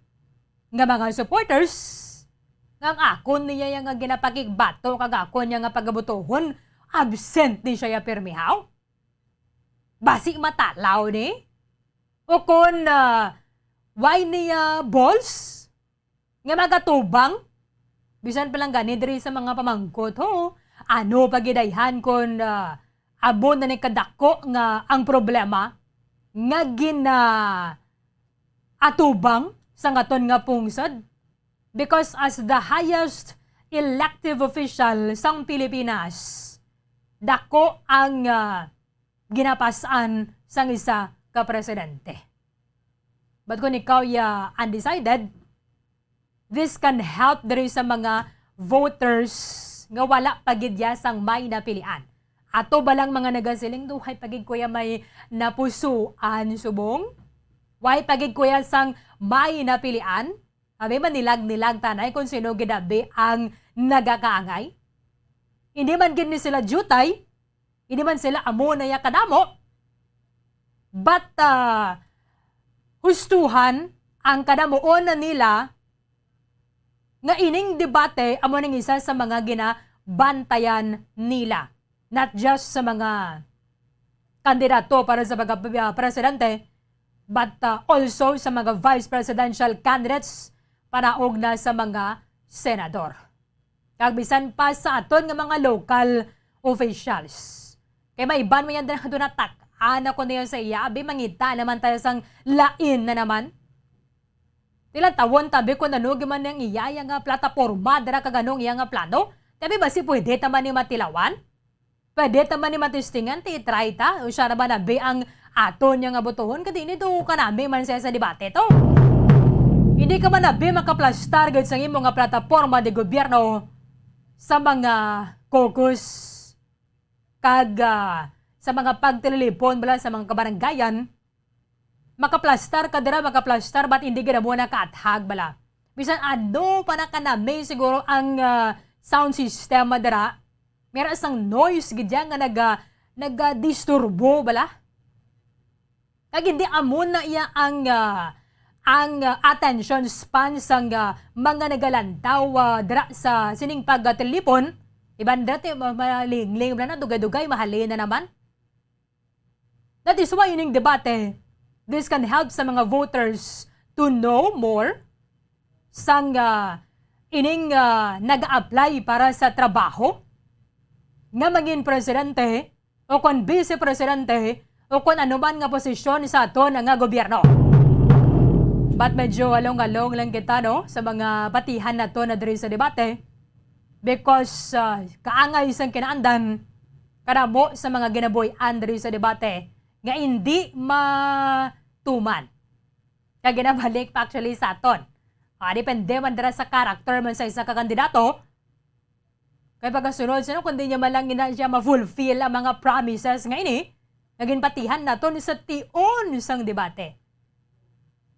nga mga supporters nga akon niya nga ginapakigbato kag akon niya nga pagabutohon absent ni siya pirmihaw. Basi matalaw ni o kon why niya balls nga magatubang bisan palang gani diri sa mga pamangkot ho. Ano pagidayhan kon abon na ni kadako nga ang problema nga atubang sa ngaton nga pungsod. Because as the highest elective official sang Pilipinas, dako ang ginapasan sang isa ka presidente. But kung ikaw undecided, this can help diri sa mga voters nga wala pagidya sang may napilian. Ato balang mga nagasiling duhay pagid kuya may napusuan subong? Why pagid kuya sang may napilian? Abi man nilag tanay kung sino gidabi ang nagakaangay? Hindi man gid ni sila jutay, hindi man sila amo na kadamo. But hustuhan ang kadamuon na nila nga ining debate amo ning isa sa mga ginabantayan nila. Not just sa mga kandidato para sa pagka-presidente, but also sa mga vice presidential candidates panaog na sa mga senador. Kagbisan pa sa aton nga mga local officials. Kaya may iban mo yan doon natak. Ana ko niya sa iya, abi mangita naman tayo sang lain na naman. Tila tawon tabi ko nanog man yang iya nga plataporma dara kaganong iya nga plano. Tabi ba si pwede taman ni matilawan? Pwede taman ni matistingan ti try ta. O siya naman nabi ang aton nga botohon kadini do kanami man sa debate to. Hindi ka man nabi makaplastar gud sang imo nga plataporma de gobyerno sa mga caucus kag sa mga pagtililipon bala sa mga kabaranggayan. Makaplastar ka dira, makaplastar, ba't hindi ka na muna kaathag bala? Bisan ano pa na kanami siguro ang sound system dira. Meron isang noise gidya nga naga-disturbo bala. Kag hindi amon na iya ang attention span sang mga nagalantaw dira sa sining pagtilipon. Iban dati malingling na dugay-dugay mahalin na naman. That is why ining debate, this can help sa mga voters to know more sang ining nag-apply para sa trabaho nga maging presidente o kung vice-presidente o kung anuman nga posisyon sa aton nga gobyerno. But medyo along-along lang kita no, sa mga batihan na to na diri sa debate because kaangay sang kinaandan kadamo sa mga ginaboy-an diri sa debate nga hindi matuman. Kaya ginabalik pa actually sa aton. Depende man dira sa karakter man sa isa ka kandidato. Kaya pagkasunod sino kundi niya malang siya ma-fulfill ang mga promises nga ini, naging patihan naton sa tion sang debate.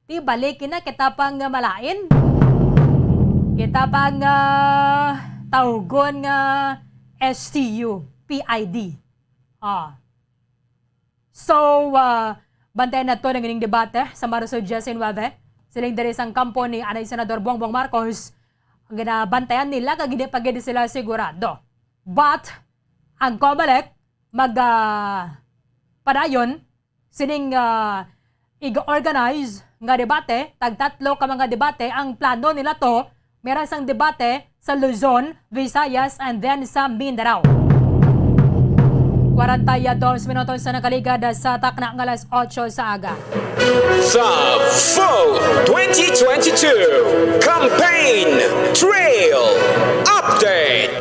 Ti balik na kita pang malain. Kita pang tawgon nga STU, PID. So, bantayan na to ng ining debate sa Marso 19. Siling dari sang kampo ni Anay Senador Bongbong Marcos, ginabantayan nila kag hindi pagid sila sigurado. But, ang COMELEC padayon sining i-organize nga debate, tagtatlo ka mga debate, ang plano nila to, meron sang debate sa Luzon, Visayas, and then sa Mindanao. 42 minutos sa nakaligad sa takna ng alas 8 sa aga. The Vote 2022 Campaign Trail Update.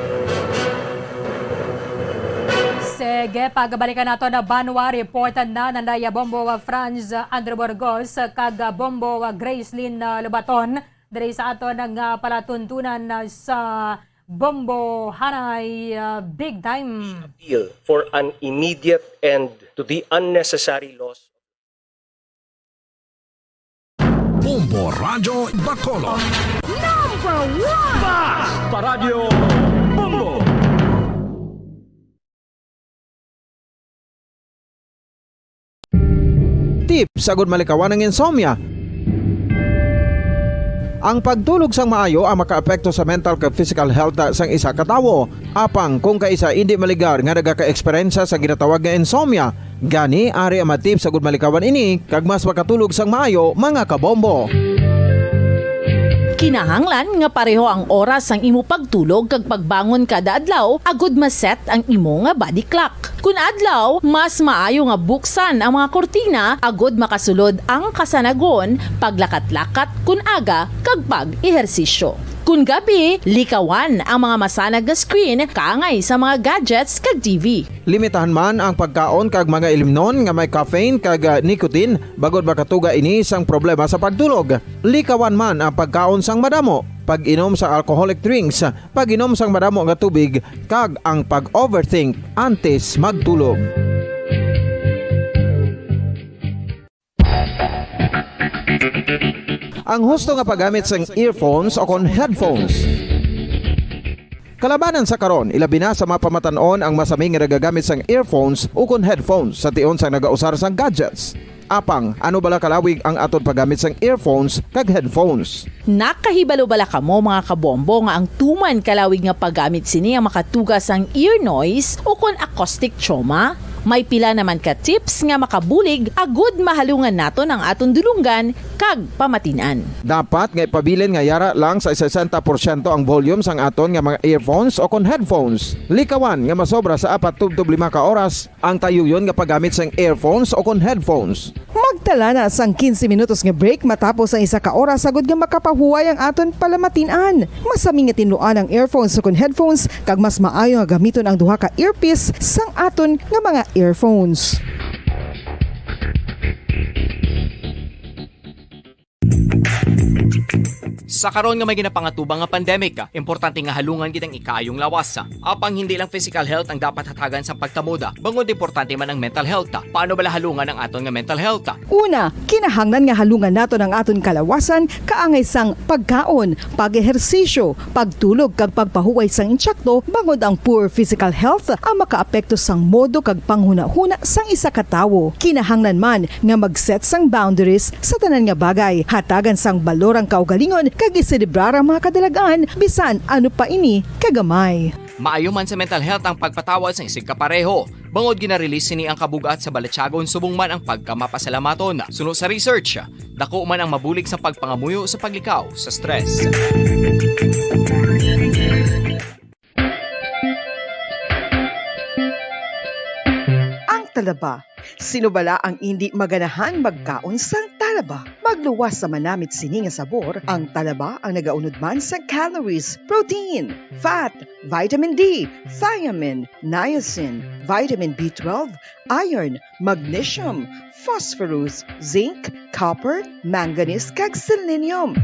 Sige, pagbalikan nato na Banwa, reportan na nandaya Bombo Franz Andrew Burgos kag Bombo Gracelyn Lubaton diri sa ato ng palatuntunan sa Bombo Hanay big time. Appeal for an immediate end to the unnecessary loss. Bombo Radyo Bacolod. Paradyo Bombo. Tips sagud malikawan ng insomnia. Ang pagtulog sang maayo ang makaapekto sa mental kag physical health sang isa ka tawo. Apang kung kaisa hindi maligar nga nagaka-eksperyensya sa ginatawag nga insomnia, gani ari ang matip sagud malikawan ini kag mas makatulog sang maayo mga kabombo. Kinahanglan nga pareho ang oras ang imo pagtulog kag pagbangon kada adlaw agud maset ang imo nga body clock. Kun adlaw, mas maayo nga buksan ang mga kortina agud makasulod ang kasanagon, paglakat-lakat kun aga kag pag-ehersisyo. Kun gabi, likawan ang mga masanag nga screen kaangay sa mga gadgets kag TV. Limitahan man ang pagkaon kag mga ilimnon nga may caffeine kag nicotine bagod makatuga ini sang problema sa pagtulog. Likawan man ang pagkaon sang madamo, pag-inom sa alcoholic drinks, pag-inom sang madamo nga tubig kag ang pag-overthink antes magtulog. Ang husto nga paggamit sang earphones o kon headphones. Kalabanan sa karon, ilabi na sa mga pamatanon ang masaming nga nagagamit sang earphones o kon headphones sa tion sang nagausar sang gadgets. Apang, ano bala kalawig ang aton paggamit sang earphones kag headphones? Nakahibalo bala kamo mga kabombo nga ang tuman kalawig nga paggamit sini ang makatugas ang ear noise o kon acoustic trauma? May pila naman ka tips nga makabulig agud mahalungan naton ang aton dulungan kag pamatinan. Dapat nga ipabilin nga yara lang sa 60% ang volume sang aton nga mga earphones o kon headphones. Likawan nga masobra sa 4-5 ka oras ang tayuyon nga paggamit sang earphones o kon headphones. Magtala na sang 15 minutos nga break matapos ang 1 ka oras sagud nga makapahuway ang aton palamatinan. Masami nga tinluan ang earphones o kon headphones kag mas maayo nga gamiton ang duha ka earpiece sang aton nga mga earphones. Sa karon nga may ginapangatubang nga pandemic, importante nga halungan gid ang ikaayong lawas. Apang hindi lang physical health ang dapat hatagan sa pagtamuda, bangod importante man ang mental health. Paano bala halungan ang aton nga mental health? Una, kinahanglan nga halungan naton ang aton kalawasan kaangay sang pagkaon, pag-ehersisyo, pagtulog kag pagpahuway sang insyakto bangod ang poor physical health ang makaapekto sang modo kag panghuna-huna sang isa ka tawo. Kinahanglan man nga mag-set sang boundaries sa tanan nga bagay, hatagan sang balorang kaugalingon kag iselebrar ang mga kadalagan bisan ano pa ini kagamay. Maayo man sa mental health ang pagpatawad sa isig kapareho. Bangod ginarelease ni ang kabugat sa Balatyagon subong man ang pagkamapasalamaton. Suno sa research, dako man ang mabulig sa pagpangamuyo sa paglikaw sa stress. Ang talaba. Sino bala ang hindi maganahan magkaon sang talaba? Magluwas sa manamit sini nga sabor, ang talaba ang nagaunod man sa calories, protein, fat, vitamin D, thiamine, niacin, vitamin B12, iron, magnesium, phosphorus, zinc, copper, manganese kag selenium.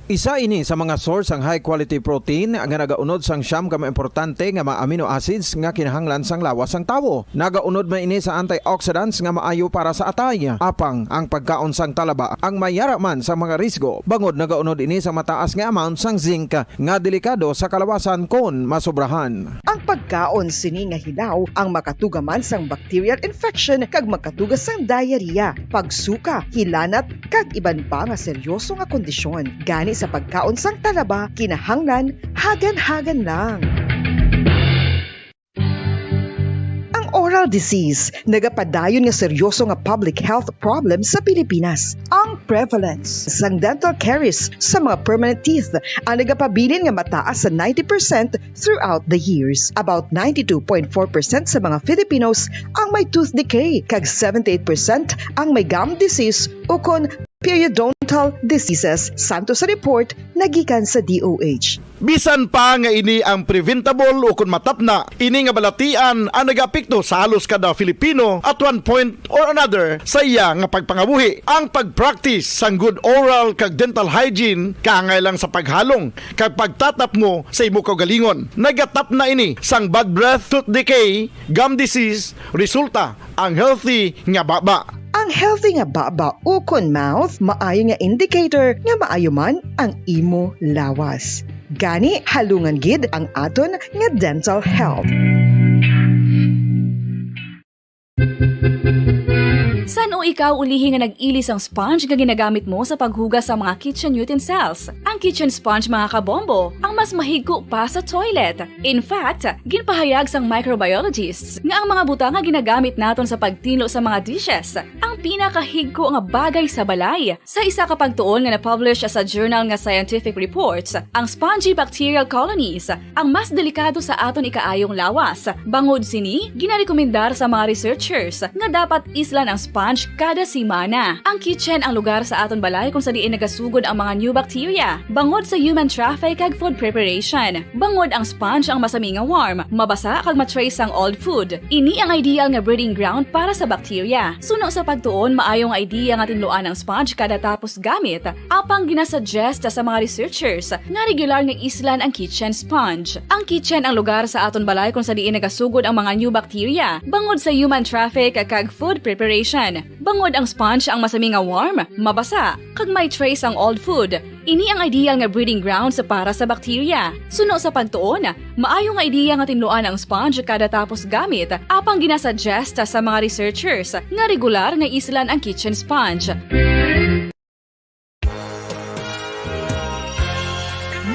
Isa ini sa mga source ang high quality protein nga nagaunod sang siyam ka importante nga mga amino acids nga kinahanglan sang lawas sang tawo. Nagaunod man ini sa antioxidants nga maayo para sa atay. Apang ang pagkaon sang talaba ang mayara man sa mga risgo. Bangod nagaunod ini sa mataas nga amount sang zinc nga delikado sa kalawasan kon masobrahan. Ang pagkaon sini nga hilaw ang makatugaman sang bacterial infection kag makatugas sang diarrhea, pagsuka, hilanat kag iban pa nga seryoso nga kondisyon. Gani sa pagkaon sang talaba, kinahanglan hagan-hagan lang. Ang oral dental disease nagapadayon nga seryoso nga public health problem sa Pilipinas. Ang prevalence sang dental caries sa mga permanent teeth ang nagapabilin nga mataas sa 90% throughout the years. About 92.4% sa mga Filipinos ang may tooth decay, kag 78% ang may gum disease o kon periodontal diseases, santo sa report nagikan sa DOH. Bisan pa nga ini ang preventable o kung matap na, ini nga balatian ang nagapikto sa halos kada Filipino at one point or another sa iya nga pagpangabuhi. Ang pag-practice sang good oral kag dental hygiene kaangay lang sa paghalong kag pagtatap mo sa imo kaugalingon. Nagatap na ini sang bad breath, tooth decay, gum disease, resulta ang healthy nga baba. Ang healthy nga baba o kon mouth maayo nga indicator nga maayo man ang imo lawas. Gani halungan gid ang aton nga dental health. San o ikaw ulihi nga nag-ilis ang sponge nga ginagamit mo sa paghugas sa mga kitchen utensils? Ang kitchen sponge mga kabombo, ang mas mahigko pa sa toilet. In fact, ginpahayag sang microbiologists nga ang mga butang nga ginagamit naton sa pagtilo sa mga dishes ang pinakahigko nga bagay sa balay. Sa isa ka pagtuon nga na-publish sa journal nga Scientific Reports, ang spongy bacterial colonies ang mas delikado sa aton ikaayong lawas. Bangod sini, ginarekomendar sa mga researchers nga dapat islan ang sponge kada simana. Ang kitchen ang lugar sa aton balay kung sa diin nagasugod ang mga new bacteria. Bangod sa human traffic kag food preparation. Bangod ang sponge ang masami nga warm, mabasa kag matrace ang old food. Ini ang ideal nga breeding ground para sa bacteria. Suno sa pagtuon, maayong idea nga tinluan ang sponge kada tapos gamit. Apang ginasuggest sa mga researchers nga regular nga islan ang kitchen sponge. Ang kitchen ang lugar sa aton balay kung sa diin nagasugod ang mga new bacteria. Bangod sa human traffic kag food preparation. Bangod ang sponge ang masami nga warm, mabasa, kag may trace ang old food. Ini ang ideal nga breeding ground sa para sa bacteria. Suno sa pagtuon, maayo nga idea nga tinluan ang sponge kada tapos gamit, apang ginasuggest sa mga researchers nga regular nga islan ang kitchen sponge.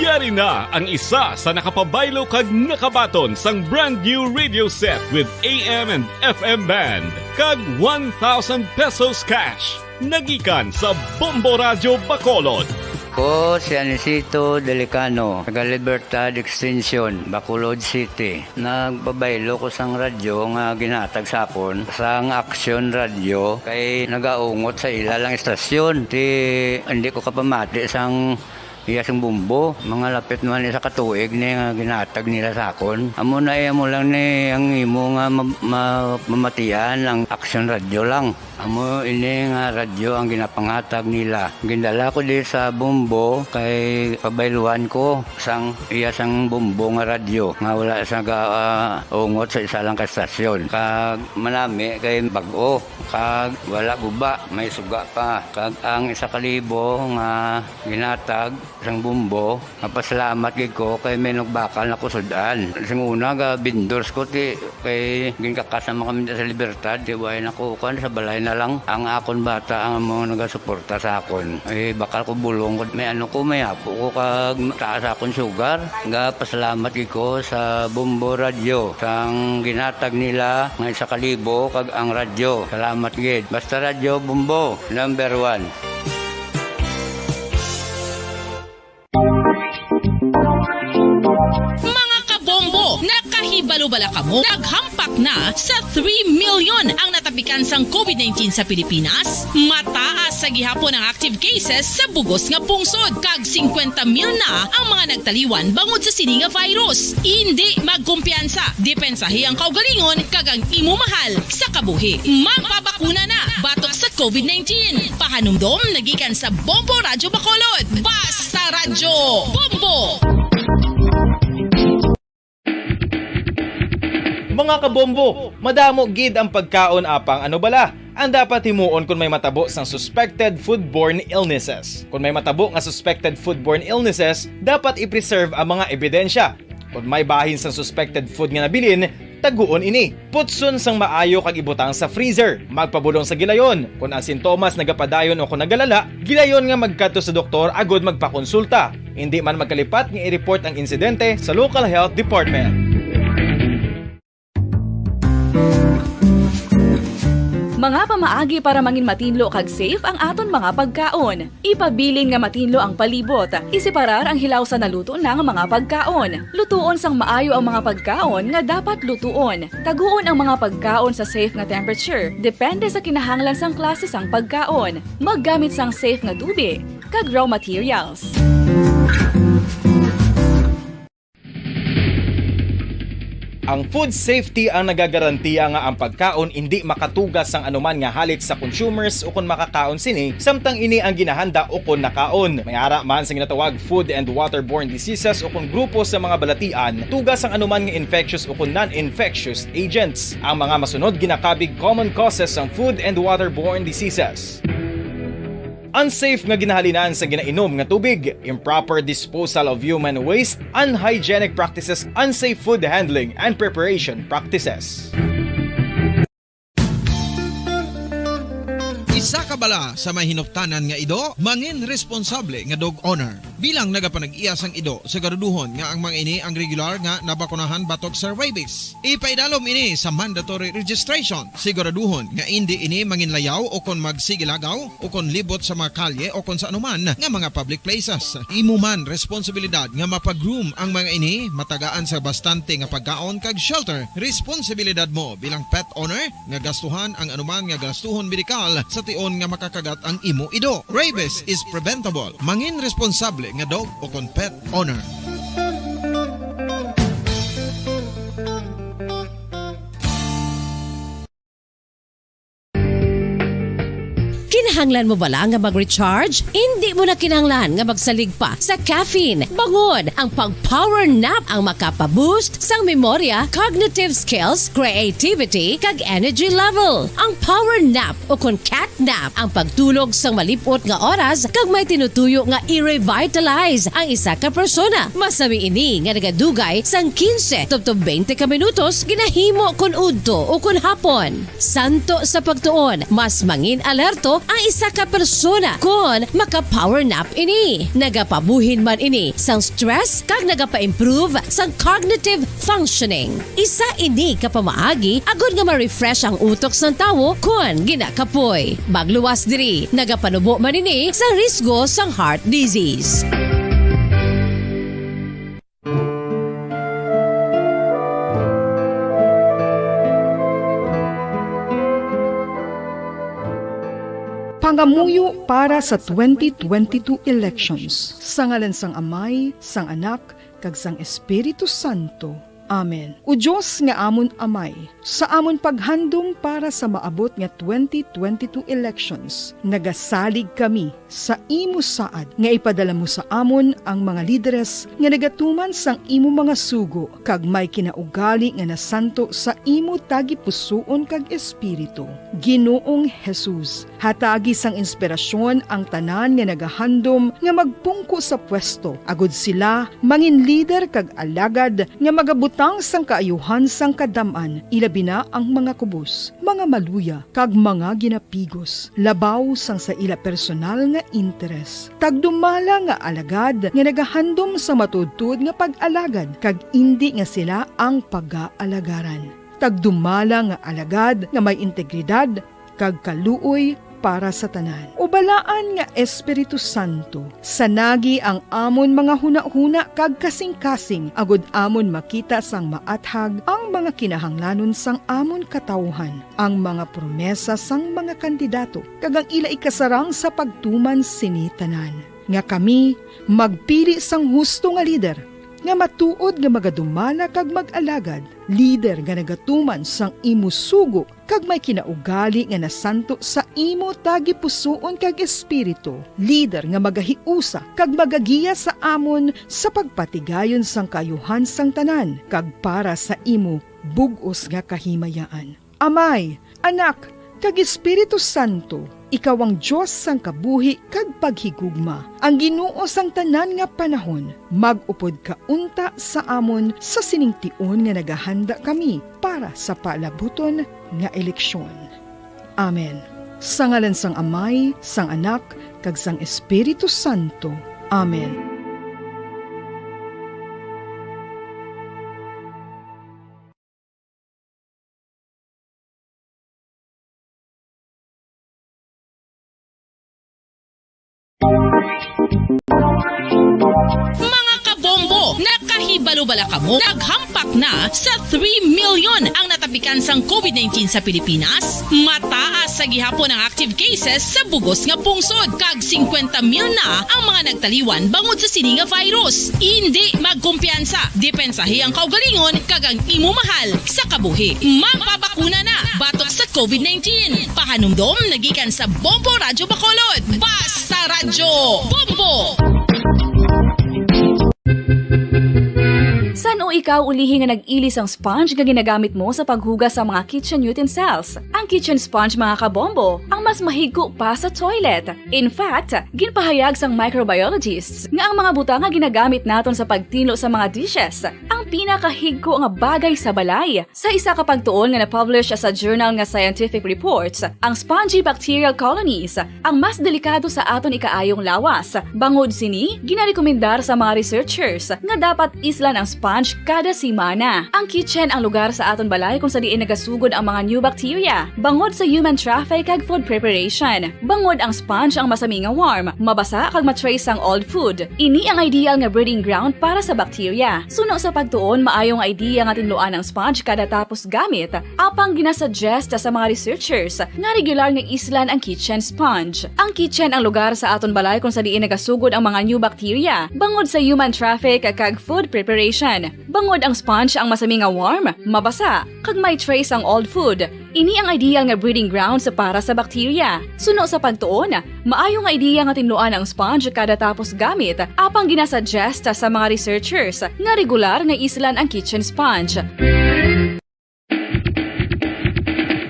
Yari na ang isa sa nakapabaylo kag nakabaton sang brand new radio set with AM and FM band kag 1,000 pesos cash. Nagikan sa Bombo Radio Bacolod. Ko si Anisito Delicano, taga Libertad Extension, Bacolod City. Nagbabaylo ko sang radyo nga ginatag sapon sang Action Radio kay nagaungot sa ilalang estasyon. Hindi ko kapamati sang iyasang bumbo, mga lapit naman sa katuig ni nga ginatag nila sa akon. Amo na mo lang ni ang imo nga mamatian ang Action Radio lang. Amo ini nga radyo ang ginapangatag nila. Gindala ko di sa bumbo kay pabayluan ko sang iyasang bumbo nga radyo nga wala sa ungot sa isa lang ka stasyon. Kag manami kay bag-o, kag wala guba, may suga pa. Kag ang 1,000 nga ginatag sang bumbo, mapasalamat gid ko kay may nagbakal na kusudan. Sing una ga bindors ko ti kay ginkakasama kami sa Libertad, di way nako kan sa balay na lang ang akon bata ang mga nagasuporta sa akon. Eh bakal ko bulong ko may may apo ko kag taas akon sugar. Ga pasalamat gid ko sa Bombo Radio sang ginatag nila nga 1,000 kag ang radyo. Salamat gid. Basta Radio Bombo number 1. Mga kabombo, nakahibalo-bala ka mo? Naghampak na sa 3 million ang natapikan sang COVID-19 sa Pilipinas. Mataas sa gihapon ang active cases sa bugos nga pungsod. Kag 50 mil na ang mga nagtaliwan bangod sa sini nga virus. Hindi magkumpiyansa. Depensahi ang kaugalingon kag ang imo mahal sa kabuhi. Magpabakuna na batok sa COVID-19. Pahanumdom nagikan sa Bombo Radio Bacolod. Basta Radyo Bombo! Mga kabombo, madamo gid ang pagkaon apang ano bala. Ang dapat himuon kung may matabo sang suspected foodborne illnesses. Kung may matabo nga suspected foodborne illnesses, dapat i-preserve ang mga ebidensya. Kung may bahin sang suspected food nga nabilin, taguon ini. Putson sang maayo kag ibutang sa freezer. Magpabulong sa gilayon. Kung ang sintomas nagapadayon o kung nagalala, gilayon nga magkadto sa doktor agod magpakonsulta. Hindi man magkalipat nga i-report ang insidente sa local health department. Mga pamaagi para mangin matinlo kag safe ang aton mga pagkaon. Ipabilin nga matinlo ang palibot. Isiparar ang hilaw sa naluto ng mga pagkaon. Lutuon sang maayo ang mga pagkaon nga dapat lutuon. Taguon ang mga pagkaon sa safe nga temperature. Depende sa kinahanglan sang klase sang pagkaon. Maggamit sang safe nga tubig kag raw materials. Ang food safety ang nagagarantiya nga ang pagkaon hindi makatugas sang anuman nga halit sa consumers o kung makakaon sini, samtang ini ang ginahanda o kung nakaon. May ara man sa ginatawag food and waterborne diseases o kung grupo sa mga balatian, tugas ang anuman nga infectious o kung non-infectious agents. Ang mga masunod ginakabig common causes ng food and waterborne diseases. Unsafe nga ginahalinan sa ginainom nga tubig, improper disposal of human waste, unhygienic practices, unsafe food handling, and preparation practices. Isa ka bala sa may hinuptanan nga ido, mangin responsable nga dog owner. Bilang nagapanag-iyas ang ido, siguraduhon nga ang mga ini ang regular nga nabakunahan batok sa rabies. Ipaidalom ini sa mandatory registration. Siguraduhon nga hindi ini manginlayaw o kon magsigilagaw o kon libot sa mga kalye o kon sa anuman nga mga public places. Imo man responsibilidad nga mapag-groom ang mga ini, matagaan sa bastante nga pagkaon kag shelter. Responsibilidad mo bilang pet owner nga gastuhan ang anuman nga gastuhon medikal sa tion nga makakagat ang imo ido. Rabies is preventable. Mangin responsable nga dog o kon pet owner. Kinahanglan mo bala nga mag-recharge? Hindi mo na kinahanglan nga magsalig pa sa caffeine. Bangod ang pag-power nap ang makapaboost sang memorya, cognitive skills, creativity, kag energy level. Ang power nap o kon cat nap ang pagtulog sang malipot nga oras kag may tinutuyo nga i-revitalize ang isa ka persona. Masami ini nga nagadugay sang 15 to 20 ka minutos ginahimo kun udto o kun hapon. Santo sa pagtuon, mas mangin alerto ang isa ka persona kung maka-power nap ini. Nagapabuhin man ini sang stress kag nagapa-improve sang cognitive functioning. Isa ini kapamaagi agud nga ma-refresh ang utok sang tawo kung ginakapoy. Bagluwas diri, nagapanubo man ini sa risgo sang heart disease. Pangamuyo para sa 2022 elections. Sa ngalan sang Amay, sang Anak, kag sang Espiritu Santo. Amen. O Diyos nga amon Amay, sa amon paghandom para sa maabot nga 2022 elections, nagasalig kami sa imo saad nga ipadala mo sa amon ang mga lideres nga nagatuman sang imo mga sugo kag may kinaugali nga nasanto sa imo tagi pusoon kag espiritu. Ginoong Jesus, hatagi sang inspirasyon ang tanan nga nagahandom nga magpungko sa pwesto. Agud sila mangin leader kag alagad nga magabutang sang kaayuhan sang kadaman, ilabi na ang mga kubos, mga maluya, kag mga ginapigos, labaw sang sa ila personal nga interes. Tagdumala nga alagad nga nagahandom sa matudtud nga pag-alagad, kag indi nga sila ang pag-aalagaran. Tagdumala nga alagad nga may integridad, kag kaluoy para sa tanan. Ubalaan nga Espiritu Santo, sanagi ang amon mga huna-huna kag kasing-kasing, agud amon makita sang maathag ang mga kinahanglanon sang amon katawhan, ang mga promesa sang mga kandidato, kag ang ila ikasarang sa pagtuman sini tanan. Nga kami magpili sang husto nga lider, nga matuod nga magadumala kag mag-alagad, lider nga nagatuman sang imo sugo kag may kinaugali nga nasanto sa imo tagi pusoon kag espiritu, lider nga magahiusa kag magagiya sa amon sa pagpatigayon sang kayuhan sang tanan kag para sa imo bug-os nga kahimayaan. Amay, Anak, kag Espiritu Santo, ikaw ang Diyos sang kabuhi kag paghigugma. Ang Ginoo sang tanan nga panahon, mag-upod ka unta sa amon sa siningtion nga nagahanda kami para sa palabuton nga eleksyon. Amen. Sa ngalan sang Amay, sang Anak, kag sang Espiritu Santo. Amen. Kabalo bala kamo, naghampak na sa 3 million ang natapikan sang COVID-19 sa Pilipinas. Mataas sa gihapon ang active cases sa bugos nga pungsod. Kag 50 mil na ang mga nagtaliwan bangod sa sini nga virus. Hindi magkumpiyansa. Depensahi ang kaugalingon kag ang imo mahal sa kabuhi. Magpabakuna na batok sa COVID-19. Pahanumdom nagikan sa Bombo Radyo Bacolod. Basta Radyo Bombo! San o ikaw ulihi nga nag-ilis ang sponge nga ginagamit mo sa paghugas sa mga kitchen utensils? Ang kitchen sponge mga kabombo, ang mas mahigko pa sa toilet. In fact, ginpahayag sang microbiologists nga ang mga butang nga ginagamit naton sa pagtinlo sa mga dishes ang pinakahigko nga bagay sa balay. Sa isa ka pagtuon nga na-publish sa journal nga Scientific Reports, ang spongy bacterial colonies ang mas delikado sa aton ikaayong lawas. Bangod sini, ginarekomendar sa mga researchers nga dapat islan ang sponge kada simana. Ang kitchen ang lugar sa aton balay kung sa diin nagasugod ang mga new bacteria. Bangod sa human traffic kag food preparation. Bangod ang sponge ang masami nga warm, mabasa kag matrace ang old food. Ini ang ideal nga breeding ground para sa bacteria. Suno sa pagtuon, maayong idea nga tinluan ang sponge kada tapos gamit. Apang ginasuggest sa mga researchers nga regular nga islan ang kitchen sponge. Ang kitchen ang lugar sa aton balay kung sa diin nagasugod ang mga new bacteria. Bangod sa human traffic kag food preparation. Bangod ang sponge ang masami nga warm, mabasa, kag may trace ang old food. Ini ang ideal nga breeding ground sa para sa bacteria. Suno sa pagtuon, maayong idea nga tinluan ang sponge kada tapos gamit, apang ginasuggest sa mga researchers nga regular nga islan ang kitchen sponge.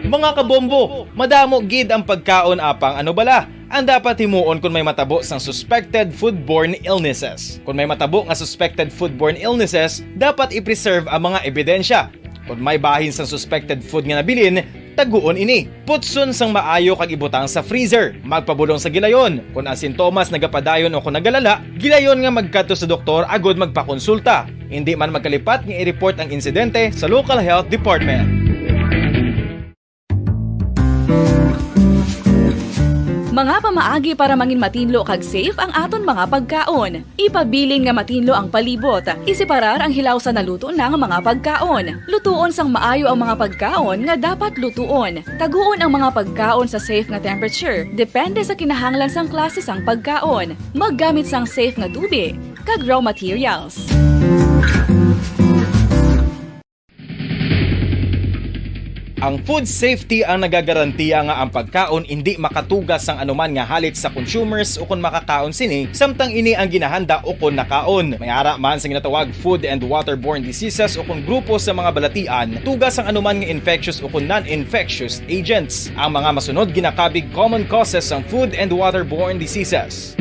Mga kabombo, madamo gid ang pagkaon apang ano bala ang dapat himuon kung may matabo sang suspected foodborne illnesses. Kung may matabo nga suspected foodborne illnesses, dapat i-preserve ang mga ebidensya. Kung may bahin sang suspected food nga nabilin, taguon ini. Putson sang maayo kag ibutang sa freezer. Magpabulong sa gilayon. Kung ang sintomas nagapadayon o kung nagalala, gilayon nga magkadto sa doktor agod magpakonsulta. Hindi man magkalipat nga i-report ang insidente sa local health department. Mga pamaagi para mangin matinlo kag safe ang aton mga pagkaon. Ipabilin nga matinlo ang palibot. Isiparar ang hilaw sa naluto na nga mga pagkaon. Lutuon sang maayo ang mga pagkaon nga dapat lutuon. Taguon ang mga pagkaon sa safe nga temperature. Depende sa kinahanglan sang klase sang pagkaon. Maggamit sang safe nga tubig kag raw materials. Ang food safety ang nagagarantiya nga ang pagkaon hindi makatugas sang anuman nga halit sa consumers o kung makakaon sini, samtang ini ang ginahanda o kung nakaon. May ara man sa ginatawag food and waterborne diseases o kung grupo sa mga balatian, tugas ang anuman nga infectious o kung non-infectious agents. Ang mga masunod ginakabig common causes ng food and waterborne diseases.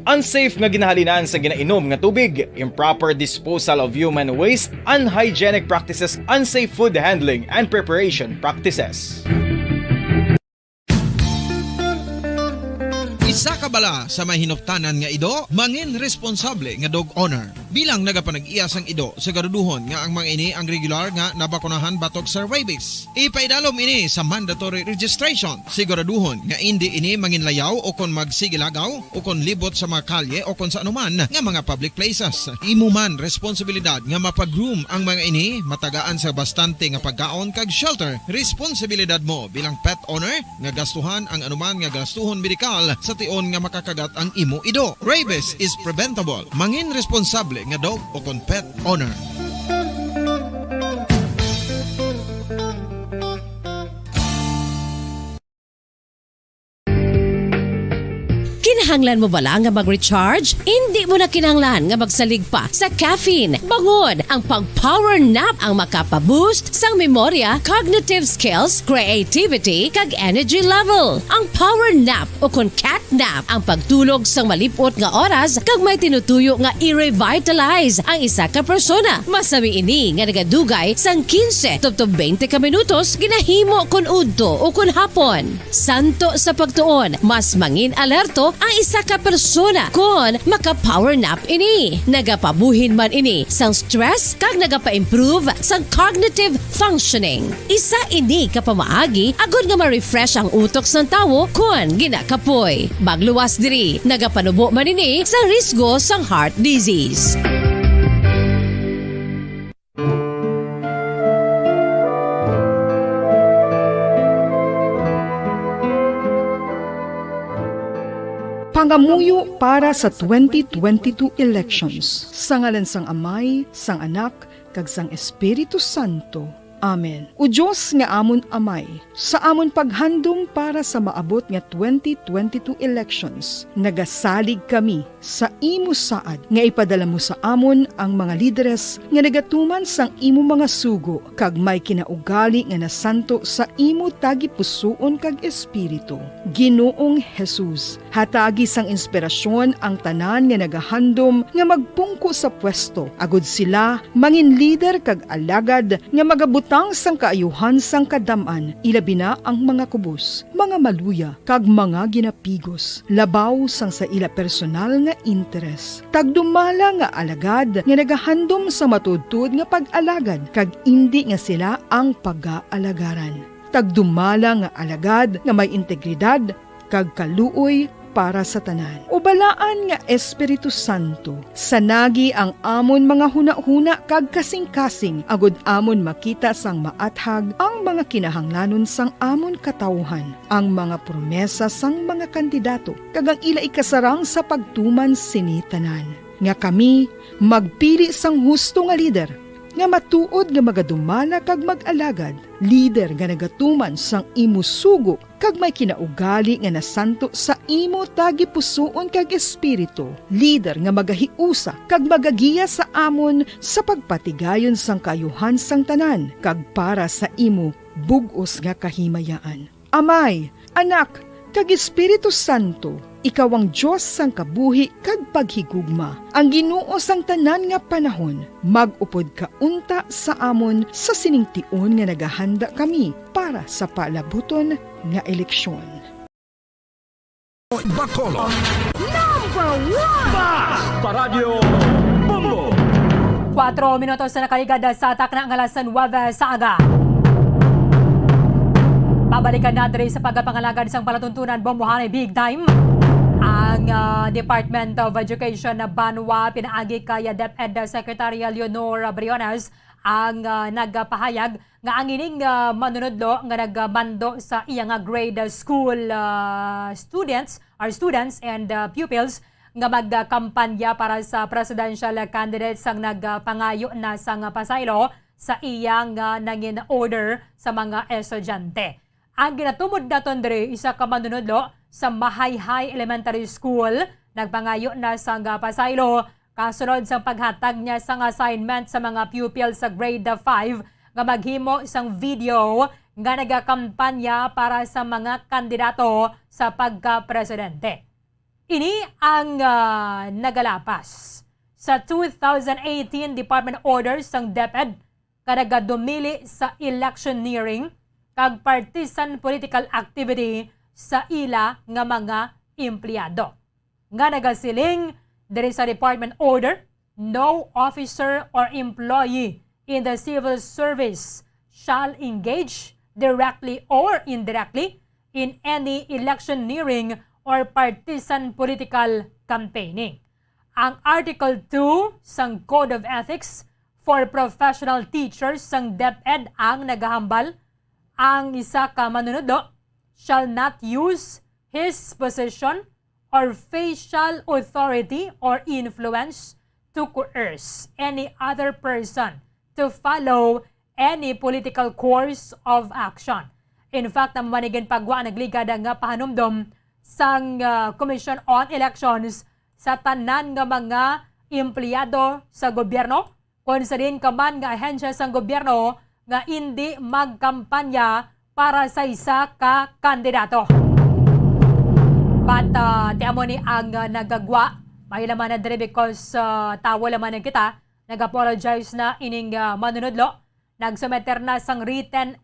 Unsafe nga ginahalinan sa ginainom nga tubig, improper disposal of human waste, unhygienic practices, unsafe food handling and preparation practices. Isa ka bala sa may hinuptanan nga ido, mangin responsable nga dog owner. Bilang nagapanag-iyas ang ido, siguraduhon nga ang mga ini ang regular nga nabakunahan batok sa rabies. Ipaidalom ini sa mandatory registration. Siguraduhon nga hindi ini manginlayaw o kon magsigilagaw o kon libot sa mga kalye o kon sa anuman nga mga public places. Imo man responsibilidad nga mapag-groom ang mga ini, matagaan sa bastante nga pagkaon kag shelter. Responsibilidad mo bilang pet owner nga gastuhan ang anuman nga gastuhon medikal sa tion nga makakagat ang imo ido. Rabies is preventable. Mangin responsable nga dog o kon pet owner. Kinahanglan mo bala nga mag-recharge? Hindi mo na kinahanglan nga magsalig pa sa caffeine. Bangod ang pag-power nap ang makapaboost sang memorya, cognitive skills, creativity, kag energy level. Ang power nap o kon cat nap ang pagtulog sang malipot nga oras kag may tinutuyo nga i-revitalize ang isa ka persona. Masami ini nga nagadugay sang 15 to 20 ka minutos ginahimo kon udto o kon hapon. Santo sa pagtuon, mas mangin alerto ang isa ka persona kon maka-power nap ini. Nagapabuhin man ini sang stress kag nagapa-improve sang cognitive functioning. Isa ini ka pamaagi agud nga ma-refresh ang utok sang tawo kon ginakapoy. Magluwas diri, nagapanubo man ini sang risgo sang heart disease. pangamuyo para sa 2022 elections. Sa ngalan sang Amay, sang Anak, kag sang Espiritu Santo. Amen. O Diyos nga amon Amay, sa amon paghandom para sa maabot nga 2022 elections, nagasalig kami sa imo saad nga ipadala mo sa amon ang mga lideres nga nagatuman sang imo mga sugo kag may kinaugali nga nasanto sa imo tagi pusoon kag espiritu. Ginoong Jesus, hatagi sang inspirasyon ang tanan nga nagahandom nga magpungko sa pwesto, agud sila mangin leader kag alagad nga magabutang sang kaayuhan sang kadaman, ilabi na ang mga kubos, mga maluya, kag mga ginapigos, labaw sang sa ila personal nga interes. Tagdumala nga alagad nga nagahandom sa matudtod nga pag-alagad, kag indi nga sila ang pag-aalagaran. Tagdumala nga alagad nga may integridad, kag kaluoy para sa tanan. Ubalaan nga Espiritu Santo, sanagi ang amon mga huna-huna kag kasing-kasing, agud amon makita sang maathag ang mga kinahanglanon sang amon katawhan, ang mga promesa sang mga kandidato, kag ang ila ikasarang sa pagtuman sini tanan. Nga kami magpili sang husto nga lider, nga matuod nga magadumala kag mag-alagad, lider nga nagatuman sang imo sugo kag may kinaugali nga nasanto sa imo tagi pusoon kag espiritu, lider nga magahiusa kag magagiya sa amon sa pagpatigayon sang kayuhan sang tanan kag para sa imo bug-os nga kahimayaan. Amay, Anak, kag Espiritu Santo, ikaw ang Diyos sang kabuhi kag paghigugma, ang Ginoo sang tanan nga panahon. Mag-upod ka unta sa amon sa siningtion nga nagahanda kami para sa palabuton nga eleksyon. Bacolod #1 Basta Radio Bombo. 4 minutos na nakaligada sa atak na ang alas 9 sa aga. Pabalikan natin sa pagpapangalagad sang palatuntunan bombohanay big time. Ang Department of Education na Banwa pinaagi kay DepEd Secretary Leonor Briones ang nagpahayag nga ang ining manunodlo nga nagmando sa iyang grade school students and pupils nga magkampanya para sa presidential candidates ang nagpangayo na sang pasaylo sa iyang nangin order sa mga estudyante. Ang ginatumod naton diri isa ka manunodlo sa Mahay High Elementary School, nagpangayo na sang pasaylo kasunod sa paghatag niya sang assignment sa mga pupils sa grade 5 nga maghimo isang video nga nagakampanya para sa mga kandidato sa pagka-presidente. Ini ang nagalapas sa 2018 Department Orders sang DepEd nga nagadumili sa electioneering kag partisan political activity sa ila nga mga empleyado. Nga nagasiling diri sa Department Order, no officer or employee in the civil service shall engage directly or indirectly in any electioneering or partisan political campaigning. Ang Article 2 sang Code of Ethics for Professional Teachers sang DepEd ang nagahambal ang isa ka manunodlo shall not use his position or facial authority or influence to coerce any other person to follow any political course of action. In fact, ang manigin pagwa nagligad nga pahanumdom sang Commission on Elections sa tanan nga mga empleyado sa gobyerno, kung sa din kaman nga ahensya sang gobyerno nga hindi magkampanya para sa isa ka kandidato. But tiamo ni ang nagagwa, may laman na diri because tawo laman ng kita, nag-apologize na ining manunodlo, nagsumeter na sang written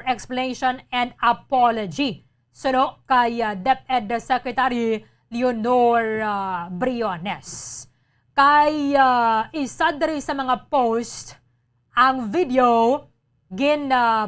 explanation and apology. Suno kay DepEd Secretary Leonor Briones. Kay isa diri sa mga post ang video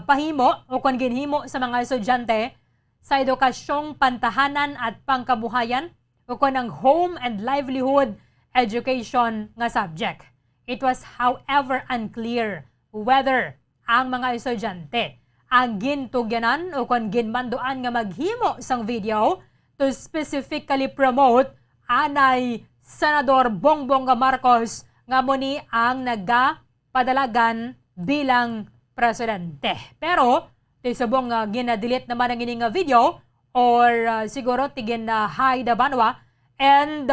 pahimo o kung ginhimo sa mga estudyante sa edukasyong pantahanan at pangkabuhayan o kung ang home and livelihood education nga subject. It was however unclear whether ang mga estudyante ang gintugyanan o kung ginmanduan nga maghimo sang video to specifically promote anay Senador Bongbong Marcos nga muni ang nagapadalagan bilang presidente. Pero tisubong ginadelete naman ang ining video or siguro tigin na hide banwa and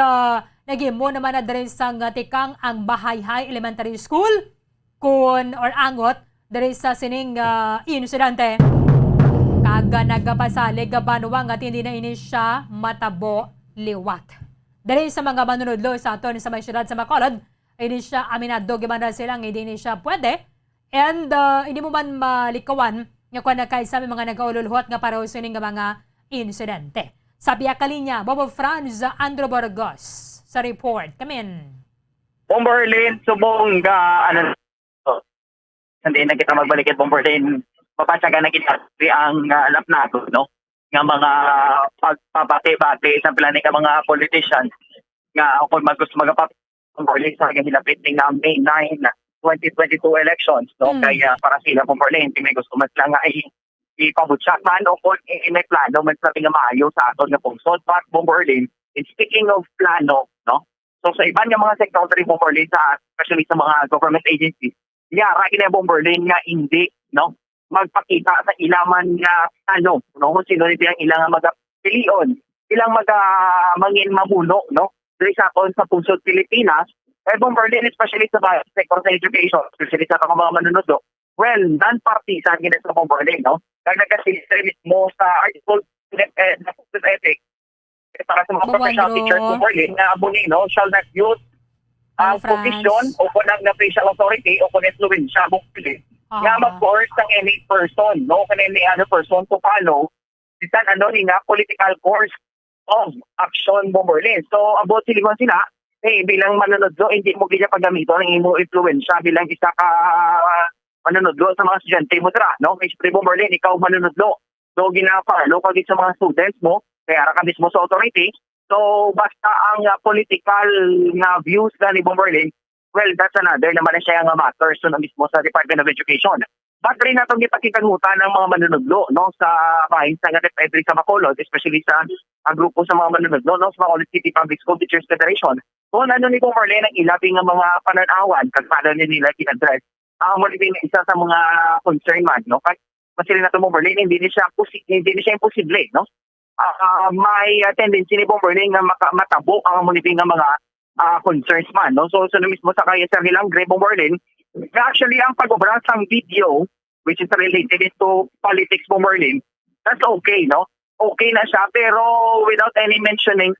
nagimo naman na diri sa tikang ang Bahay High Elementary School kun or angot diri sa sining insidente. Kaga nagapasalig banwa nga hindi na ini siya matabo liwat. Dali sa mga manunodlo sa aton sa may syudad sa Bacolod, hindi siya aminado gimana silang hindi ni siya pwede and hindi mo man malikawan nga kung nakaisa may mga nagaululhot nga para usunin nga mga insidente. Sa Biakalinya, Bobo Franz Andro Burgos sa report. Come in. Bomberlin, subong hindi na kita magbalik at Bomberlin. Papasyagan na kita ang alap nato, no? Nga mga pagpapati-bati sa plan ka mga politicians nga kung gusto magpapamperlin sa hilapit ng May 9 2022 elections, no? Kaya para sila pamperlin, may gusto mas lang nga ipabutsak man o kung may plano man sabi nga maayo sa aton nga pungsod. But Bomberlin, in speaking of plano, no? So sa iban nga mga secretary Bomberlin sa especially sa mga government agencies, yara kina Bomberlin nga hindi, no? Magpakita sa ilaman nga no, kung sino nito ang ilang magapilion, ilang mangin mamuno, no? Diri sa aton sa pungsod Pilipinas, Bomberlin, especially sa sector sa education, especially sa mga manunod, well, non-partisan gina sa Bomberlin, no? Kaya nagkasilisir mismo sa article na pungsod ethics para sa mga professional teachers Bomberlin na abonino shall not use ang position o kunang na facial authority o kung influensya Bomberlin nga mag-force ng any person, no? Kung any other person to follow isang nga political course of action Bomberlin. So, abot silingon sila, bilang manunodlo, hindi mo ganyan paggamito ng imo influensya bilang isa ka manunodlo sa mga estudyante mo tira, no? Esprit Bomberlin, ikaw manunodlo. So, ginapalo kagit sa mga students mo, kaya ka mismo sa authority. So, basta ang political na views na ni Bomberlin, well, that's another naman na siya nga matters so na mismo sa Department of Education. But rin natong ipakikanutan ng mga manunodlo, no, sa bahin sa Pedri sa Bacolod, especially sa grupo sa mga manunodlo, no, sa Bacolod City Public School Teachers Federation. Kung ano ni Bomberlin ang ilabing ng mga pananawan, kag paano nila kin-address, ang isa sa mga concern man, no, kasi masili na itong Bomberlin, hindi niya siya imposible, no. May tendency ni Bomberlin na matabo ang munibing ng mga concerns man, no? So mismo sa kaya sa ilang Bomberlin, actually ang pag-obra sang video, which is related to politics Bomberlin, that's okay, no? Okay na siya, pero without any mentioning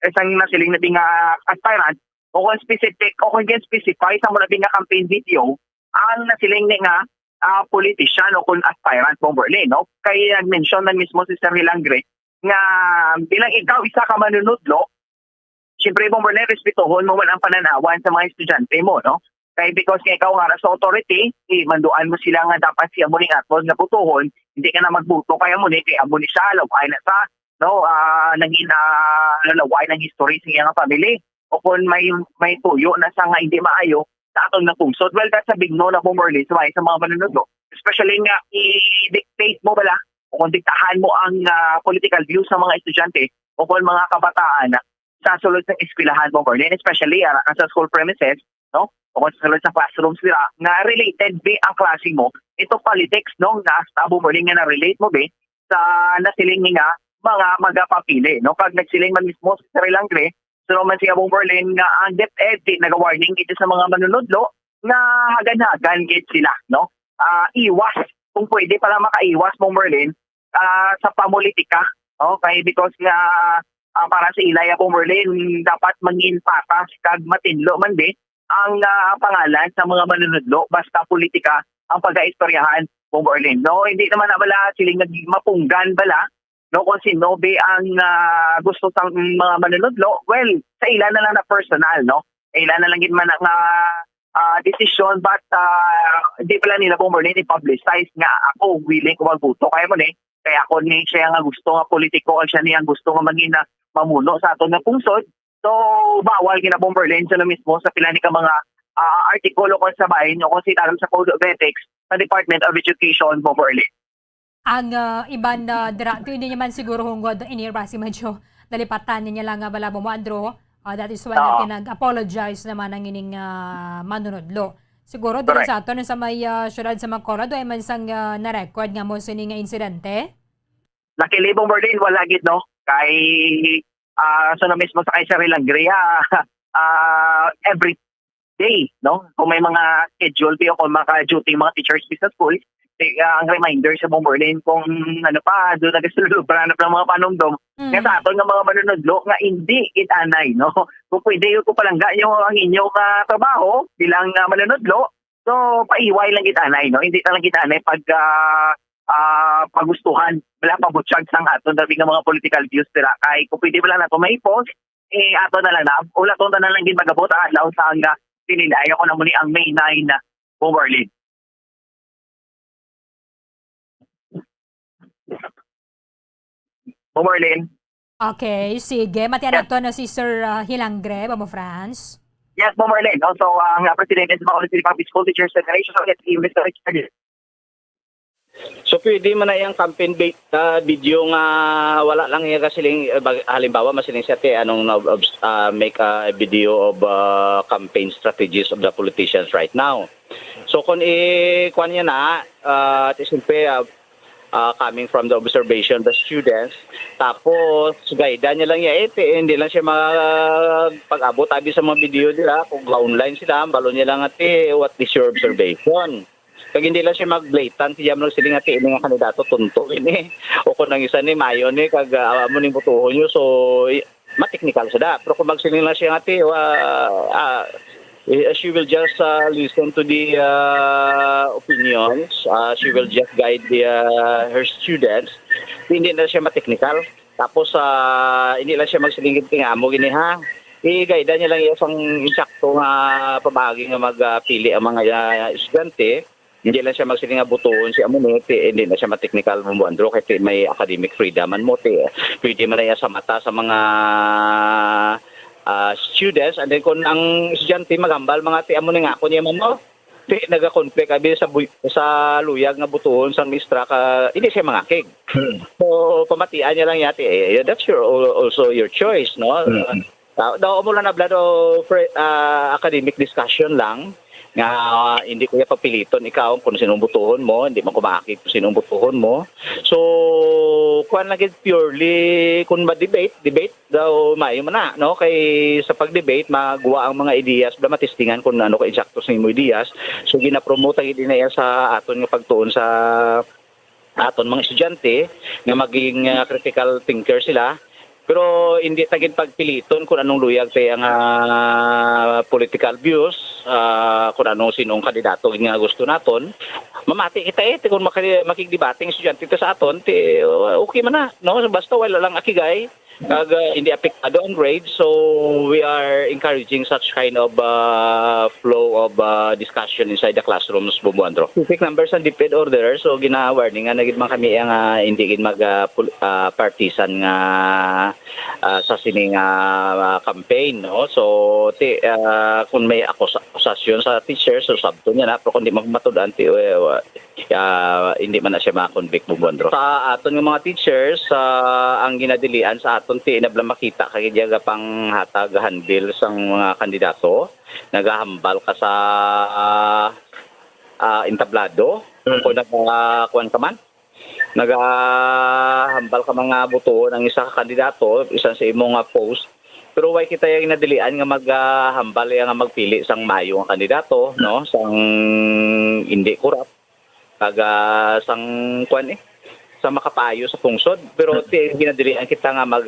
isang nasiling na binga aspirant, o kung specific, o kung specify sa muna binga campaign video, ang nasiling nga politician o kung aspirant Bomberlin, no? Kaya nag-mention na mismo si Sir Hilangre nga bilang ikaw isa ka manunodlo, siyempre Bomberlin, respetuhon mo man ang pananawan sa mga estudyante mo, no? Kaya because ikaw nga sa authority, manduan mo sila nga dapat siya muling atod na butuhon, hindi ka na magbuto kaya muli, kaya muli siya, laway na sa, no, naging lalaway ng history sa iyang family. O kung may tuyo na sa nga hindi maayo sa atong na pungsod, well, that's a big no na Bomberlin sa mga manunod. Especially nga, i-dictate mo bala, o kung diktahan mo ang political views sa mga estudyante, o kung mga kabataan sa sulod ng eskwelahan Bomberlin, especially sa school premises, no? O kung sa sulod sa classrooms nila, na related ba ang klase mo, ito politics, no? Na Bomberlin nga na-relate mo ba sa nasiling nga mga magapapili, no? Pag nagsiling man mismo sa Sir Hilangre, so man siya Bomberlin nga ang DepEd nag-warning ito sa mga manunodlo na hagan-hagan git sila, no? Iwas, kung pwede pala makaiwas Bomberlin sa pamulitika, okay? Because nga para sa Ilaya Bomberlin, dapat mangin patas kag matinlo man di ang pangalan sa mga manunodlo basta politika ang pag-aistoryahan Bomberlin. No, hindi naman na bala siling mapunggan bala, no, kung sino be ang gusto sang mga manunodlo. Well, sa ilan na lang na personal, no? Ilan na lang gid man ang decision, but hindi pala nila Bomberlin i-publicize nga ako willing ko magbuto kaya mo ni. Kaya ako ni siya nga gusto nga politiko, siya niya gusto nga maging mamuno sa aton nga pungsod. So, bawal kina Bomberlin sa mismo sa pila ni ka mga artikulo kung sa bahin o kung sinaram sa Code of Ethics sa Department of Education Bomberlin. Ang iban na hindi naman siguro hungod inirasi medyo talipatan niya lang nga bala mo Andro. That is why na pinag-apologize naman ang ining manunodlo. Siguro din sa ato sa may syudad sa Bacolod ay man sang na-record nga mo sa nga insidente. Nakilibong Berlin, wala gid no? Kay so na mismo sa kay Sir Langria, every day, no? Kung may mga schedule o kung maka-duty mga teachers sa school, ang reminder sa Berlin kung ano pa, doon nagasulubranap ng mga panumdom. Nga sa aton nga mga manunodlo nga hindi itanay, no? Kung pwede ko palangga nyo ang inyong trabaho bilang manunodlo, so paiway lang itanay, no? Hindi lang itanay pag pagustuhan, wala pa butsyag sang aton dabi nga mga political views nila. Kay kung pwede wala na ito may post, ato na lang na, ula to na lang din magabot ang adlaw sa hangga sinilayo ko na muli ang May 9 na Berlin. Berlin. Okay, sige. Matiyan nato na si Sir Hilangre, Bamo France. Yes, Berlin. Also, ang President ng Bacolod City Public School Teachers Federation, Mr. Richard. So pwede man na yung campaign video nga wala lang yung kasiling halimbawa masiling siya anong make a video of campaign strategies of the politicians right now. So kung kuan niya na siyempre coming from the observation of the students tapos guide niya lang niya hindi lang siya pag-abot abi sa mga video nila kung online sila balon niya lang what is your observation. Kag hindi lang siya mag-blatant, siya lang sila nga ini nga kandidato tunto ini. O kung nang isa ni Mayo ni kag amo ning butuhon nyo so ma-technical siya. Pero kung magsiling lang siya ngati she will just listen to the opinions. She will just guide her students. Hindi na siya ma-technical. Tapos hindi lang siya magsilingit nga amo gini ha. I-guide niya lang isang insakto nga pamagi nga magpili ang mga estudyante. Hindi lang siya magsiling nga butuon si Amunit, hindi na siya ma-technical mo Andro kasi may academic freedom man mo pwede man na sa mata sa mga students and then kung ang estudyante magambal mga Amunit nga ako niya mo naga-conflict abi sa luyag nga butuon sa mistra ka hindi siya mangakig. So pamatian niya lang yati that's also your choice no. Daw mo lang na blado academic discussion lang nga hindi ko papiliton ikaw kung sinong butuhon mo, hindi mo kumakit kung sinong butuhon mo. So, kuan lang purely kung debate daw mayo man na, no? Kay sa pag-debate magawa ang mga ideas, bala matistingan kung ano ka eksakto sa imong ideas. So gina-promote gid na sa aton nga pagtuon sa aton mga estudyante nga maging critical thinker sila. Pero hindi tagin pagpiliton kung anong luyag tayo ang political views, kung anong sinong kandidato nga gusto naton. Mamati kita kung makikdebating estudyante sa aton, okay man na. No? Basta wala lang akigay, kag hindi apektado ang grade. So we are encouraging such kind of flow of discussion inside the classrooms, Bumuandro. Specific numbers and depend order, so gina-warning nga nagid man kami ang hindi gid mag-partisan nga sa sining campaign, no? So kung may akusasyon sa teacher, so sabto niya na, pero kung di magmatudan hindi man na siya ma-convict Bumuandro. Sa aton nga mga teachers, ang ginadilian sa aton inabla makita kay diya pang hatag handle sang mga kandidato nagahambal ka sa entablado kung nagkuan ka man nagahambal ka mga buto ng isa ka kandidato isang sa imong post pero way kita yung nadilian nga maghambal nga magpili sang mayo nga kandidato no sang hindi kurap kaga sang kuan sa makapayo sa pungsod pero ginadilian kita nga mag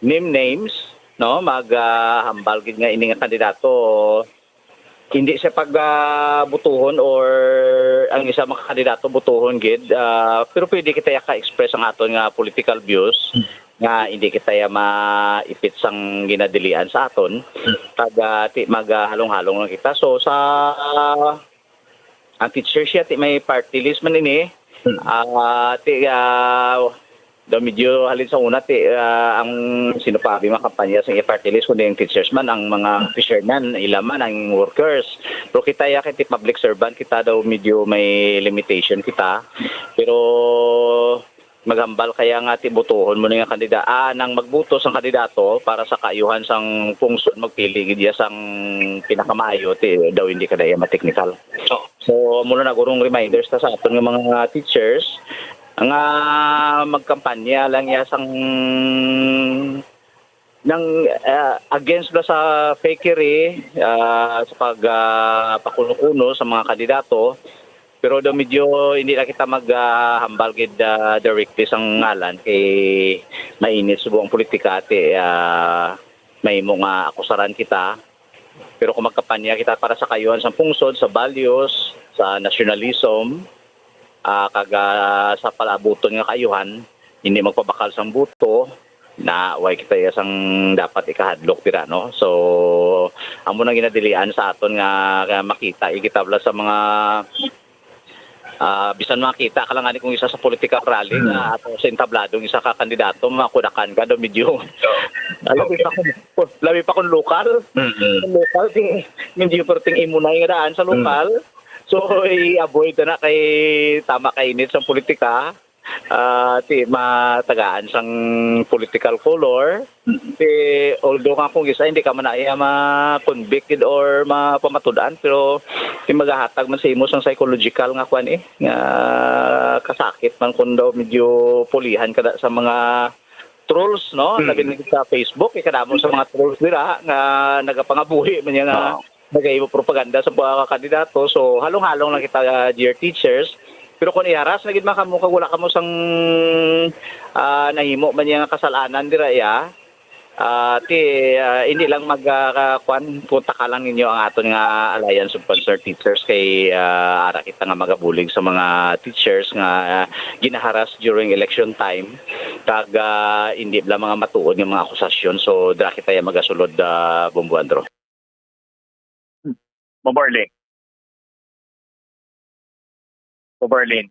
name names no maghambal gid nga ini nga kandidato hindi siya pagbutuhon or ang isa mga kandidato butuhon gid pero pwede kita ka-express ang aton nga political views nga hindi kita maipit sang ginadilian sa aton pag maghalong-halong lang kita so sa ang teacher siya may party list man ini medyo halin sa una ang sinupabi mga kampanya sa party list kundi yung teachers man ang mga fisherman ilaman ang workers pero kita kay public servant kita daw medyo may limitation kita pero maghambal kaya nga tibutuhon mo nga kandidato nang magbuto sang kandidato para sa kaayuhan sang pungsod magpili gid sang pinakamaayo daw hindi ka daya ma-technical. So muna na gurong reminders ta sa aton nga mga teachers nga magkampanya lang ya sang nang against ba sa fakery sa pakuno-kuno sa mga kandidato. Pero daw medyo hindi na kita maghambal gid directly sang ngalan kay mainit subuang politika ate may mga akusaran kita. Pero kung magkampanya kita para sa kayuhan sa pungsod, sa values, sa nationalism, sa palabuton nga kayuhan, hindi magpabakal sang buto na way kita sang dapat ikahadlok pira no. So amo nang ginadilian sa aton nga makita ikitabla sa mga bisan makita ka lang ani kung isa sa political rally nga ato sa entabladong isa ka kandidato makudakan ka do medyo labi pa kun lokal lokal ting medyo perting imunay nga daan sa lokal so i-avoid na kay tama kainit sa politika matagaan sang political color although nga kung isa hindi ka man ay ma-convicted or mapamatudan pero magahatag man sa imo sang psychological nga kwan nga kasakit man kun daw medyo pulihan kada sa mga trolls no labi na sa Facebook kadamo sa mga trolls dira nga nagapangabuhi man nga nagaimo propaganda sa mga kandidato so halong-halong lang kita dear teachers. Pero kung iharas na gid man kamo kag wala kamo sang nahimo man yang kasalanan dira hindi lang punta ka lang ninyo ang aton nga Alliance of Concerned Teachers kay ara kita nga magabulig sa mga teachers nga ginaharas during election time kag hindi bla mga matuod nga mga akusasyon so dira kita magasulod Bombo Andro. Berlin.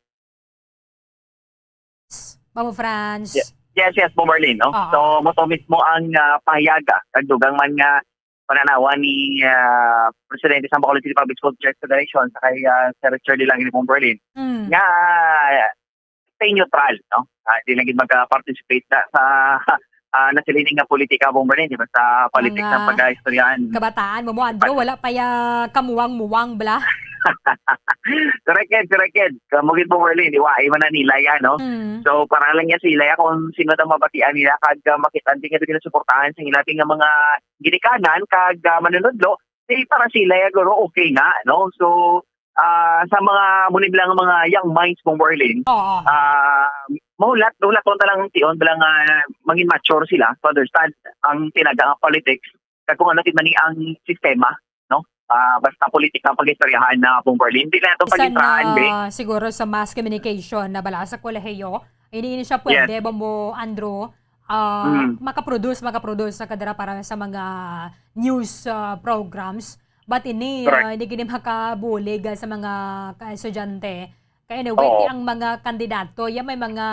Mamo Franz. Yes, Bomberlin, no? So, mo to mismo ang pahayaga, kagdugang man nga pananawa ni Presidente sa Bacolod City Public School Teachers Federation sa kay Sir Shirley lang ni Bomberlin. Nga, stay neutral, no? Hindi lang mag-participate sa nasilining nga politika Bomberlin, di ba? Sa politics ng pag-istoryahan. Kabataan mo Andrew, wala pa kamuwang-muwang bla. Correct. Kamugit po Merlin, iwaay man na nila yan, no? So, para lang yan sila kung sino itong mabatian nila kag makita din nga doon suportahan sa ilating nga mga ginikanan kag manunodlo, para sila guro okay nga, no? So, sa mga munib lang mga young minds po Merlin, mahulat on talang tion bilang maging mature sila to understand ang tinagang politics kag kung ano tinani ang sistema, no? Basta politika ang pag-istoryahan na Bomberlin. Hindi na itong pag-istoryahan, siguro sa mass communication na bala sa kolehiyo, hindi siya pwede mo, Andrew, makaproduce sa kadara para sa mga news programs. But hindi kini makabulig sa mga estudyante. Kaya anyway, ang mga kandidato, may mga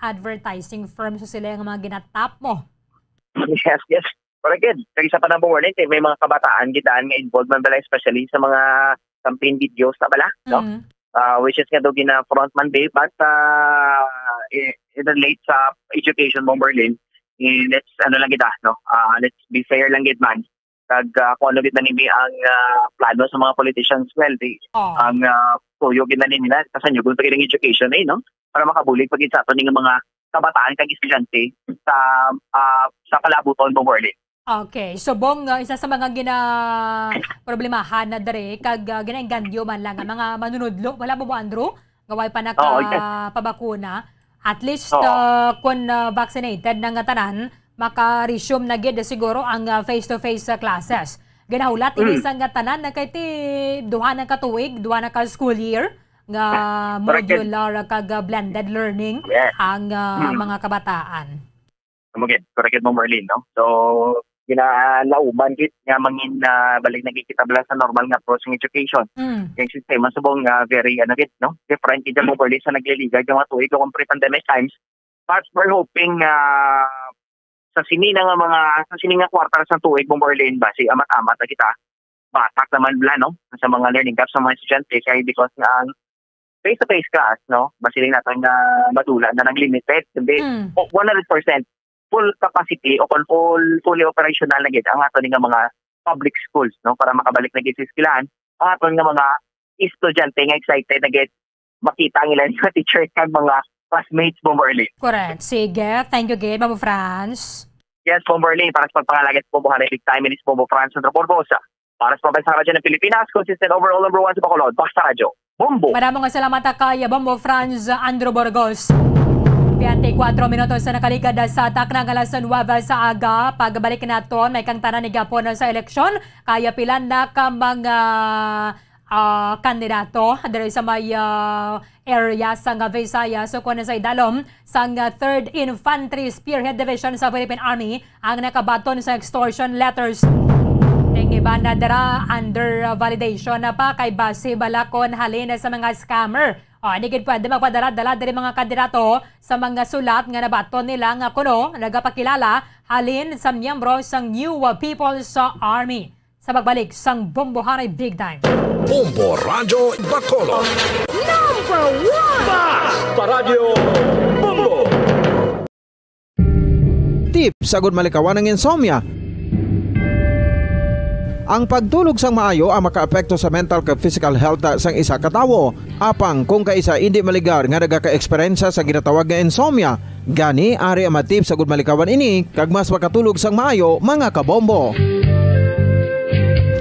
advertising firms sila yung mga ginatap mo. Yes. Correct. Kaya sa panahon mo may mga kabataan gidaan nga involved man bala especially sa mga campaign videos na bala, no? Which is nga daw gina frontman day but in relate sa education mo Berlin, let's lang gid no? Let's be fair lang gid man. Kag kung ano gid nimi ang plano sa mga politicians ang tuyo gid nila kasanyo kung pagiging education no? Para makabulig pagid sa aton nga mga kabataan kag estudyante sa palabuton mo Berlin. Okay, so bong isa sa mga problemahan na dere kag ginaengganyo man lang ang mga manunudlo wala mo Andrew gaway pa pabakuna at least kung vaccinated nang tanan maka-resume na gid siguro ang face-to-face classes. Ginahulat ini sa tanan na kay duha na ka tuig, duha na ka school year nga modular kag blended learning ang mga kabataan. Correct mo Merlin, no? So ginalauban git nga mangin balik nagkikitabla sa normal nga approach ng education. Yung sistema subong very no? Different gid mo Merlin sa nagliliga yung mga tuig kung pre-pandemic times. But we're hoping sa sini nga quarter sa tuig mo Merlin base amat-amat na kita batak naman bla no sa mga learning gaps sa mga estudyante kay because nga face-to-face class, no? Basiling natin na madula na nag-limited. Hindi, 100% full capacity o fully operational na gid ang ato nga mga public schools, no? Para makabalik na gid sa eskwelahan. Ang ato nga mga estudyante nga excited na gid makita ang ilang mga teacher kag mga classmates mo early. Correct. Sige. Thank you, Gabe. Mamo France. Yes, Bomberly, para sa pagpangalagat po buhay big time is Bombo France Centro Borbosa. Para sa pabansang radyo ng Pilipinas, consistent overall number 1 sa Bacolod, Basta Radyo, Bombo. Maraming salamat kay Bombo France Andrew Burgos. 24 minutos na nakaligad sa atak ng alas 9 sa aga. Pagbalik naton, may kang tanan ni Gapon sa eleksyon. Kaya pila na ka mga kandidato diri sa may area sa Visayas. So kung sa idalom sa 3rd Infantry Spearhead Division sa Philippine Army ang nakabaton sa extortion letters. Ang iba na dara under validation na pa kay base balakon halin sa mga scammer. Hindi pwede magpadala-dala diri mga kandidato sa mga sulat nga nabaton nila nga kuno nagapakilala halin sa miyembro sang New People's Army. Sa pagbalik sang Bomboharay Big Time. Bombo Radyo Bacolod. Number 1! Basta Radio Bombo. Tips sagud malikawan ng insomnia. Ang pagtulog sang maayo ang makaapekto sa mental kag physical health sang isa ka tawo. Apang kung kaisa hindi maligar nga nagaka-eksperyensya sa ginatawag nga insomnia, gani ari ang matip sagud malikawan ini kag mas makatulog sang maayo mga kabombo.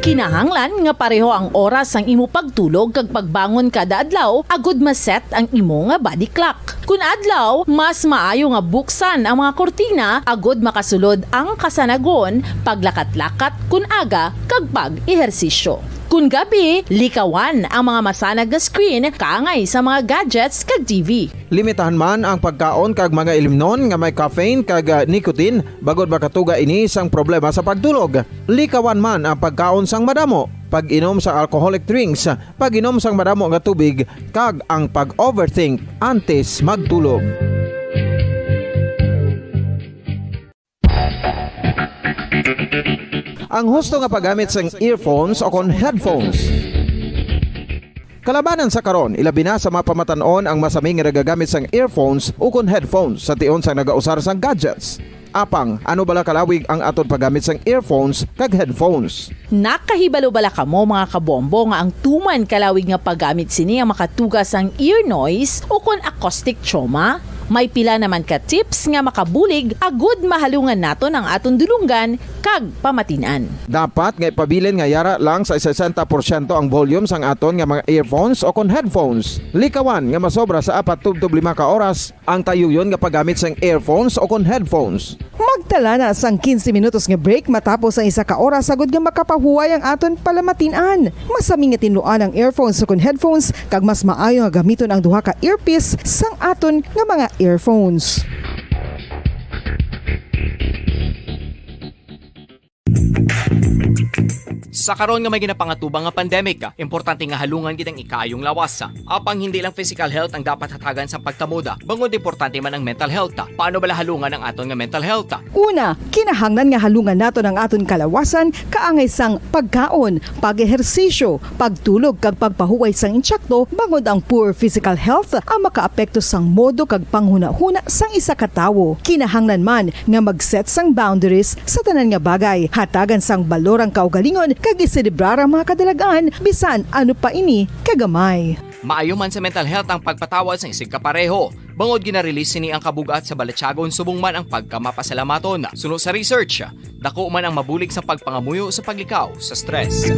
Kinahanglan nga pareho ang oras ang imo pagtulog kag pagbangon kada adlaw agud maset ang imo nga body clock. Kun adlaw, mas maayo nga buksan ang mga kortina agud makasulod ang kasanagon, paglakat-lakat kun aga kag pag-ehersisyo. Kun gabi, likawan ang mga masanag nga screen kaangay sa mga gadgets kag TV. Limitahan man ang pagkaon kag mga ilimnon nga may caffeine kag nicotine bagod makatuga ini sang problema sa pagtulog. Likawan man ang pagkaon sang madamo, pag-inom sa alcoholic drinks, pag-inom sang madamo nga tubig kag ang pag-overthink antes magtulog. Ang husto nga paggamit sang earphones o kon headphones. Kalabanan sa karon, ilabi na sa mapamatanon ang masaming nga nagagamit sang earphones o kon headphones sa tion sang nagausar sang gadgets. Apang, ano bala kalawig ang aton paggamit sang earphones kag headphones? Nakahibalo bala kamo mga kabombo nga ang tuman kalawig nga paggamit sini ang makatugas ang ear noise o kon acoustic trauma? May pila naman ka tips nga makabulig agud mahalungan naton ang aton dulunggan kag pamatinan. Dapat nga ipabilin nga yara lang sa 60% ang volume sang aton nga mga earphones o kon headphones. Likawan nga masobra sa 4-5 ka oras ang tayuyon nga paggamit sang earphones o kon headphones. Magtala na sang 15 minutos nga break matapos ang 1 ka oras sagud nga makapahuway ang aton palamatinan. Masami nga tinluan ang earphones o kon headphones kag mas maayo nga gamiton ang duha ka earpiece sang aton nga mga earphones. Sa karon nga may ginapangatubang nga pandemic, importante nga halungan gid ang ikaayong lawas. Apang hindi lang physical health ang dapat hatagan sa pagkamuda, bangod importante man ang mental health. Paano bala halungan ang aton nga mental health? Una, kinahanglan nga halungan naton ang aton kalawasan kaangay sang pagkaon, pag-ehersisyo, pagtulog kag pagpahuway sang insyakto bangod ang poor physical health ang makaapekto sang modo kag panghuna-huna sang isa ka tawo. Kinahanglan man nga mag-set sang boundaries sa tanan nga bagay, hatagan sang balorang kaugalingon kag iselebrar ang mga kadalagaan bisan ano pa ini kagamay. Maayo man sa mental health ang pagpatawad sa isig kapareho. Bangod gina-release ni ang kabugat sa Balatyagon subong man ang pagkamapasalamaton. Suno sa research, dako man ang mabulig sa pagpangamuyo sa paglikaw sa stress.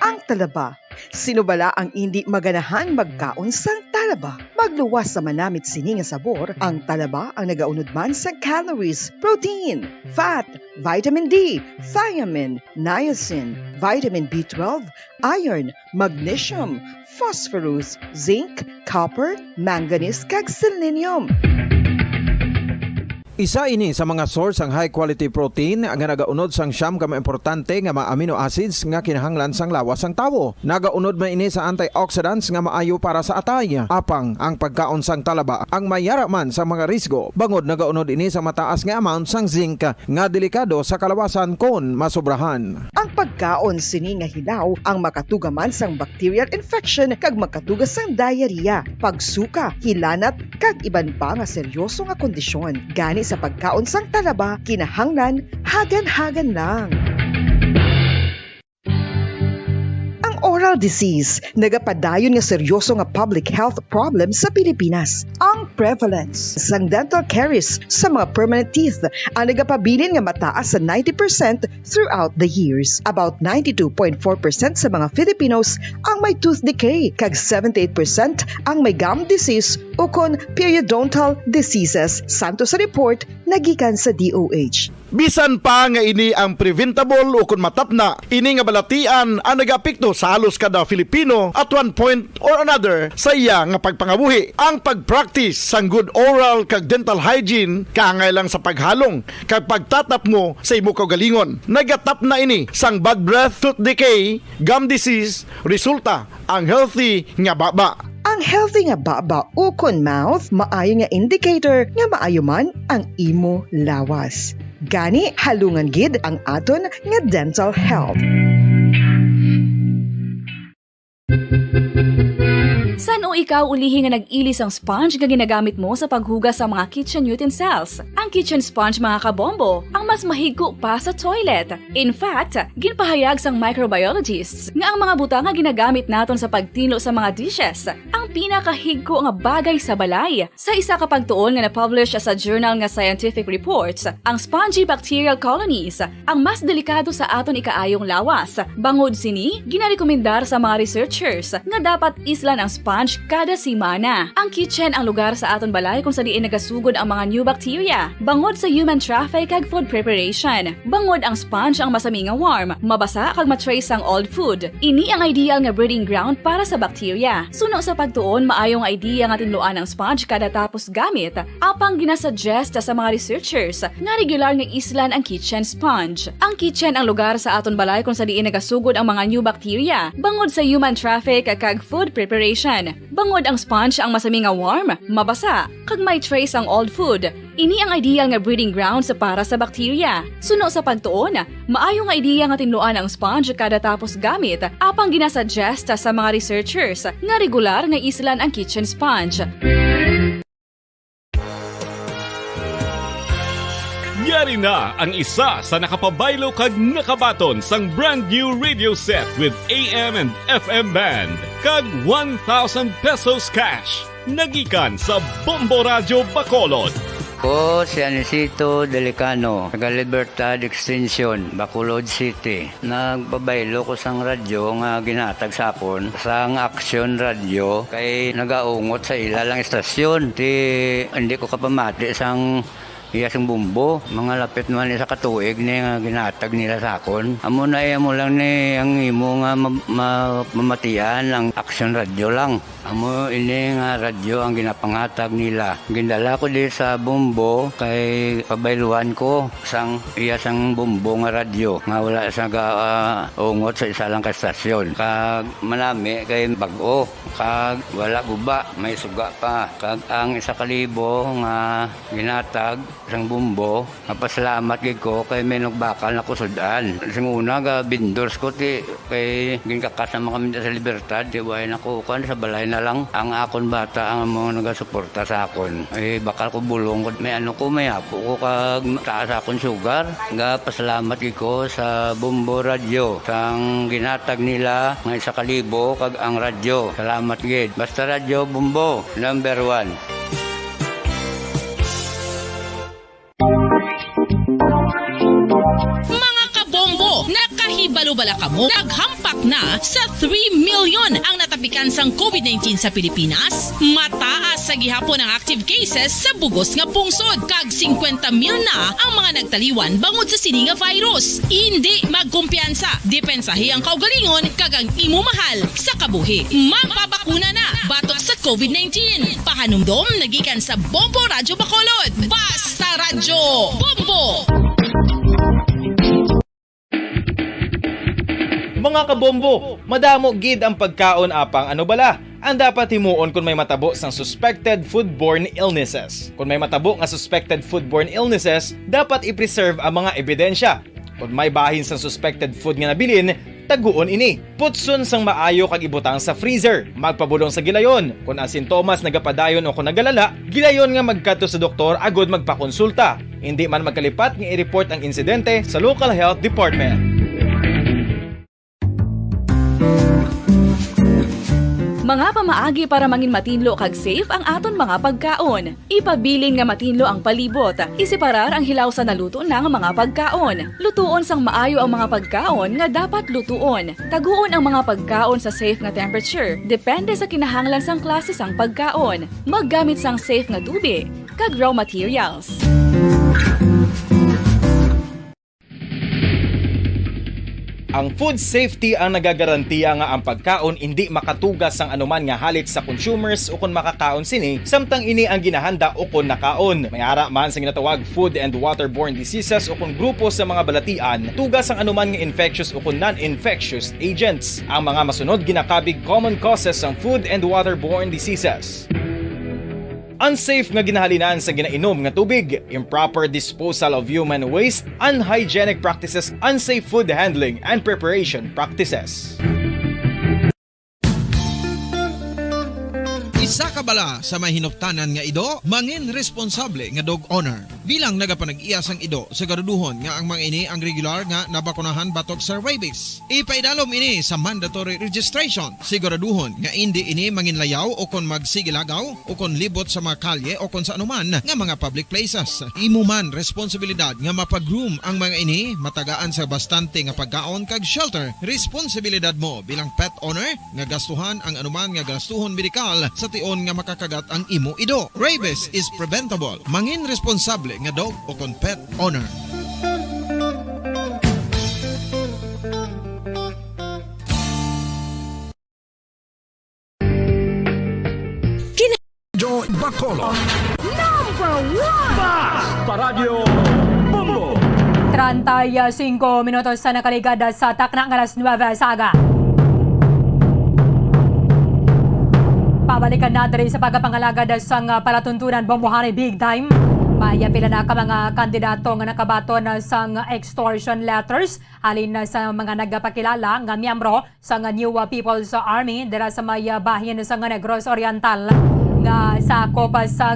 Ang talaba. Sino bala ang hindi maganahan magkaon sang talaba? Magluwas sa manamit sini nga sabor, ang talaba ang nagaunod man sa calories, protein, fat, vitamin D, thiamine, niacin, vitamin B12, iron, magnesium, phosphorus, zinc, copper, manganese kag selenium. Isa ini sa mga source ang high quality protein nga nagaunod sang siyam ka importante nga mga amino acids nga kinahanglan sang lawas sang tawo. Nagaunod man ini sa antioxidants nga maayo para sa atay. Apang ang pagkaon sang talaba ang mayara man sa mga risgo. Bangod nagaunod ini sa mataas nga amount sang zinc nga delikado sa kalawasan kon masobrahan. Ang pagkaon sini nga hilaw ang makatugaman sang bacterial infection kag makatugas sang diarrhea, pagsuka, hilanat kag iban pa nga seryoso nga kondisyon. Gani sa pagkaon sang talaba kinahanglan hagan-hagan lang. Oral disease, nagapadayon nga seryoso nga public health problem sa Pilipinas. Ang prevalence sang dental caries sa mga permanent teeth ang nagapabilin nga mataas sa 90% throughout the years. About 92.4% sa mga Filipinos ang may tooth decay, kag 78% ang may gum disease o kon periodontal diseases, santo sa report nagikan sa DOH. Bisan pa nga ini ang preventable o kung matapna, ini nga balatian ang nagapikto sa halos kada Filipino at one point or another sa iya nga pagpangabuhi. Ang pagpractice sang good oral kag dental hygiene kaangay lang sa paghalong kag pagtatap mo sa imo kaugalingon. Nagatap na ini sang bad breath, tooth decay, gum disease, resulta ang healthy nga baba. Ang healthy nga baba o kon mouth maayo nga indicator nga maayo man ang imo lawas. Gani halungan gid ang aton nga dental health. San o ikaw ulihi nga nag-ilis ang sponge nga ginagamit mo sa paghugas sa mga kitchen utensils? Ang kitchen sponge mga kabombo, ang mas mahigko pa sa toilet. In fact, ginpahayag sang microbiologists nga ang mga butang nga ginagamit naton sa pagtilo sa mga dishes ang pinakahigko nga bagay sa balay. Sa isa ka pagtuon nga na-publish sa journal nga Scientific Reports, ang spongy bacterial colonies ang mas delikado sa aton ikaayong lawas. Bangod sini, ginarekomendar sa mga researchers nga dapat islan ang sponge kada simana. Ang kitchen ang lugar sa aton balay kung sa diin nagasugod ang mga new bacteria. Bangod sa human traffic kag food preparation. Bangod ang sponge ang masami nga warm, mabasa kag matrace ang old food. Ini ang ideal nga breeding ground para sa bacteria. Suno sa pagtuon, maayong idea nga tinluan ang sponge kada tapos gamit. Apang ginasuggest sa mga researchers nga regular nga islan ang kitchen sponge. Ang kitchen ang lugar sa aton balay kung sa diin nagasugod ang mga new bacteria. Bangod sa human traffic kag food preparation. Bangod ang sponge ang masami nga warm, mabasa, kag may trace ang old food. Ini ang ideal nga breeding ground sa para sa bacteria. Suno sa pagtuon, maayo nga idea nga tinluan ang sponge kada tapos gamit. Apang ginasuggest sa mga researchers nga regular nga islan ang kitchen sponge. Yari na ang isa sa nakapabaylo kag nakabaton sang brand new radio set with AM and FM band kag 1,000 pesos cash. Nagikan sa Bombo Radio Bacolod. Ko si Anisito Delicano, taga Libertad Extension, Bacolod City. Nagbabaylo ko sang radyo nga ginatag sapon sang Action Radio kay nagaungot sa ilalang estasyon. Hindi ko kapamati sang iyasang bumbo, mga lapit naman sa katuig ni nga ginatag nila sa akon. Amo na mo lang ni ang imo nga mamatian ang Action Radio lang. Amo ini nga radyo ang ginapangatag nila. Gindala ko di sa bumbo kay pabayluan ko sang iyasang bumbo nga radyo nga wala sa ungot sa isa lang ka estasyon. Kag manami kay bag-o, kag wala guba, may suga pa. Kag ang 1,000 nga ginatag sang bumbo, napasalamat gid ko kay may nagbakal na kusudan. Sing una ga vendors ko ti kay ginkakasama kami sa Libertad, di way nakukan sa balay na lang ang akon bata ang mga nagasuporta sa akon. Bakal ko bulong may may apo ko kag taas akon sugar. Ga pasalamat gid ko sa Bombo Radio sang ginatag nila nga 1,000 kag ang radyo. Salamat gid. Basta Radio Bombo number 1. Mga kabombo, nakahibalo-bala ka mo? Naghampak na sa 3 million ang natapikan sang COVID-19 sa Pilipinas? Mataas sa gihapon ang active cases sa bugos nga pungsod kag 50,000 na ang mga nagtaliwan bangod sa sini nga virus. Hindi magkumpiyansa, depensahi ang kaugalingon kag ang imo mahal sa kabuhi. Magpabakuna na batok sa COVID-19. Pahanumdom nagikan sa Bombo Radyo Bacolod. Basta Radyo Bombo! Mga kabombo, madamo gid ang pagkaon apang ano bala ang dapat himuon kung may matabo sang suspected foodborne illnesses. Kung may matabo nga suspected foodborne illnesses, dapat i-preserve ang mga ebidensya. Kung may bahin sang suspected food nga nabilin, taguon ini. Putson sang maayo kag ibutang sa freezer. Magpabulong sa gilayon. Kung ang sintomas nagapadayon o kung nagalala, gilayon nga magkadto sa doktor agud magpakonsulta. Hindi man magkalipat nga i-report ang insidente sa local health department. Mga pamaagi para mangin matinlo kag safe ang aton mga pagkaon. Ipabilin nga matinlo ang palibot. Isiparar ang hilaw sa naluto na nga mga pagkaon. Lutuon sang maayo ang mga pagkaon nga dapat lutuon. Taguon ang mga pagkaon sa safe nga temperature. Depende sa kinahanglan sang klase sang pagkaon. Maggamit sang safe nga tubig kag raw materials. Ang food safety ang nagagarantiya nga ang pagkaon hindi makatugas sang anuman nga halit sa consumers o kung makakaon sini, samtang ini ang ginahanda o kung nakaon. May ara man sa ginatawag food and waterborne diseases o kung grupo sa mga balatian, tugas ang anuman nga infectious o kung non-infectious agents. Ang mga masunod ginakabig common causes ng food and waterborne diseases. Unsafe nga ginahalinan sa ginainom nga tubig, improper disposal of human waste, unhygienic practices, unsafe food handling and preparation practices. Isa ka bala sa may hinuptanan nga ido, mangin responsable nga dog owner. Bilang nagapanag-iyas ang ido, siguraduhon nga ang mga ini ang regular nga nabakunahan batok sa rabies. Ipaidalom ini sa mandatory registration. Siguraduhon nga hindi ini manginlayaw o kon magsigilagaw o kon libot sa mga kalye o kon sa anuman nga mga public places. Imo man responsibilidad nga mapag-groom ang mga ini, matagaan sa bastante nga pagkaon kag shelter. Responsibilidad mo bilang pet owner nga gastuhan ang anuman nga gastuhon medikal sa tion nga makakagat ang imo ido. Rabies is preventable. Mangin responsable nga dog o kon pet owner. Joe Bacolod. Number 1! Basta Radio Bombo! 35 minutos sa nakaligada sa takna ng alas 9 saga. Pabalikan natin sa pagkapangalagad sa palatuntunan Bombohani Big Time. May pila na ka mga kandidato nga nakabaton sa extortion letters halin na sa mga nagpakilala nga miyembro sa New People's Army dira sa may bahin sa Negros Oriental nga sa kopa sa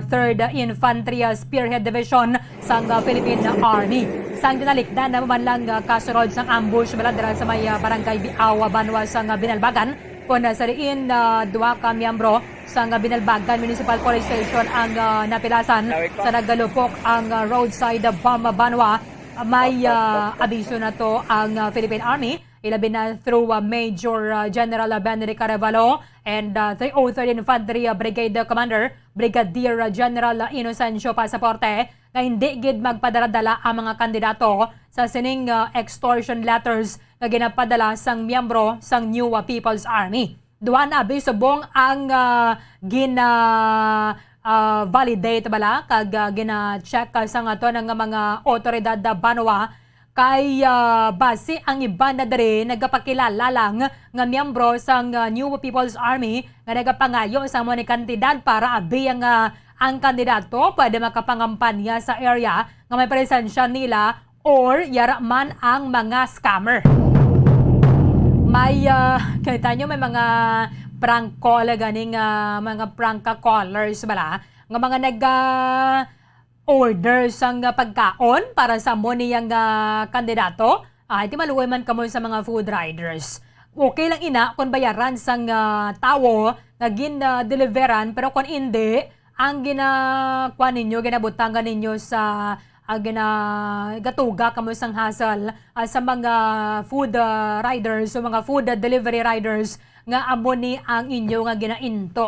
3rd Infantry Spearhead Division sa Philippine Army. Sang dinalikdan na man lang kasunod sang ambush bala dira sa may barangay Biawa, Banwa sa Binalbagan. Kung sa riin, duwa ka miyembro sa Binalbagan Municipal Police Station ang napilasan sa naggalupok ang roadside bomb Banwa. May abiso na to ang Philippine Army, ilabi na through Major General Benedict Carevalo and 303rd Infantry Brigade Commander Brigadier General Inocencio Pasaporte na hindi gid magpadala ang mga kandidato sa sining extortion letters na ginapadala sang miyembro sang New People's Army. Duwa na bisubong ang validate bala kag gina-check sang ato ng mga otoridad Banwa kay base ang iba na dere nagapakilala lang nga miyembro sang New People's Army nga nagapangayo sa mga kandidat para abi ang kandidato pwede makapangampanya sa area nga may presensya nila or yara man ang mga scammer. May kita nyo may mga prank call ganing mga prank callers bala nga mga order sang pagkaon para sa mo niyang kandidato. Iti maluoy man kamo sa mga food riders. Okay lang ina kung bayaran sang tawo nga gin-deliveran pero kung hindi ang ginakuan ninyo, ginabutangan ninyo sa gatuga kamo sang hassle sa mga food riders o mga food delivery riders nga amo ni ang inyo nga ginainto.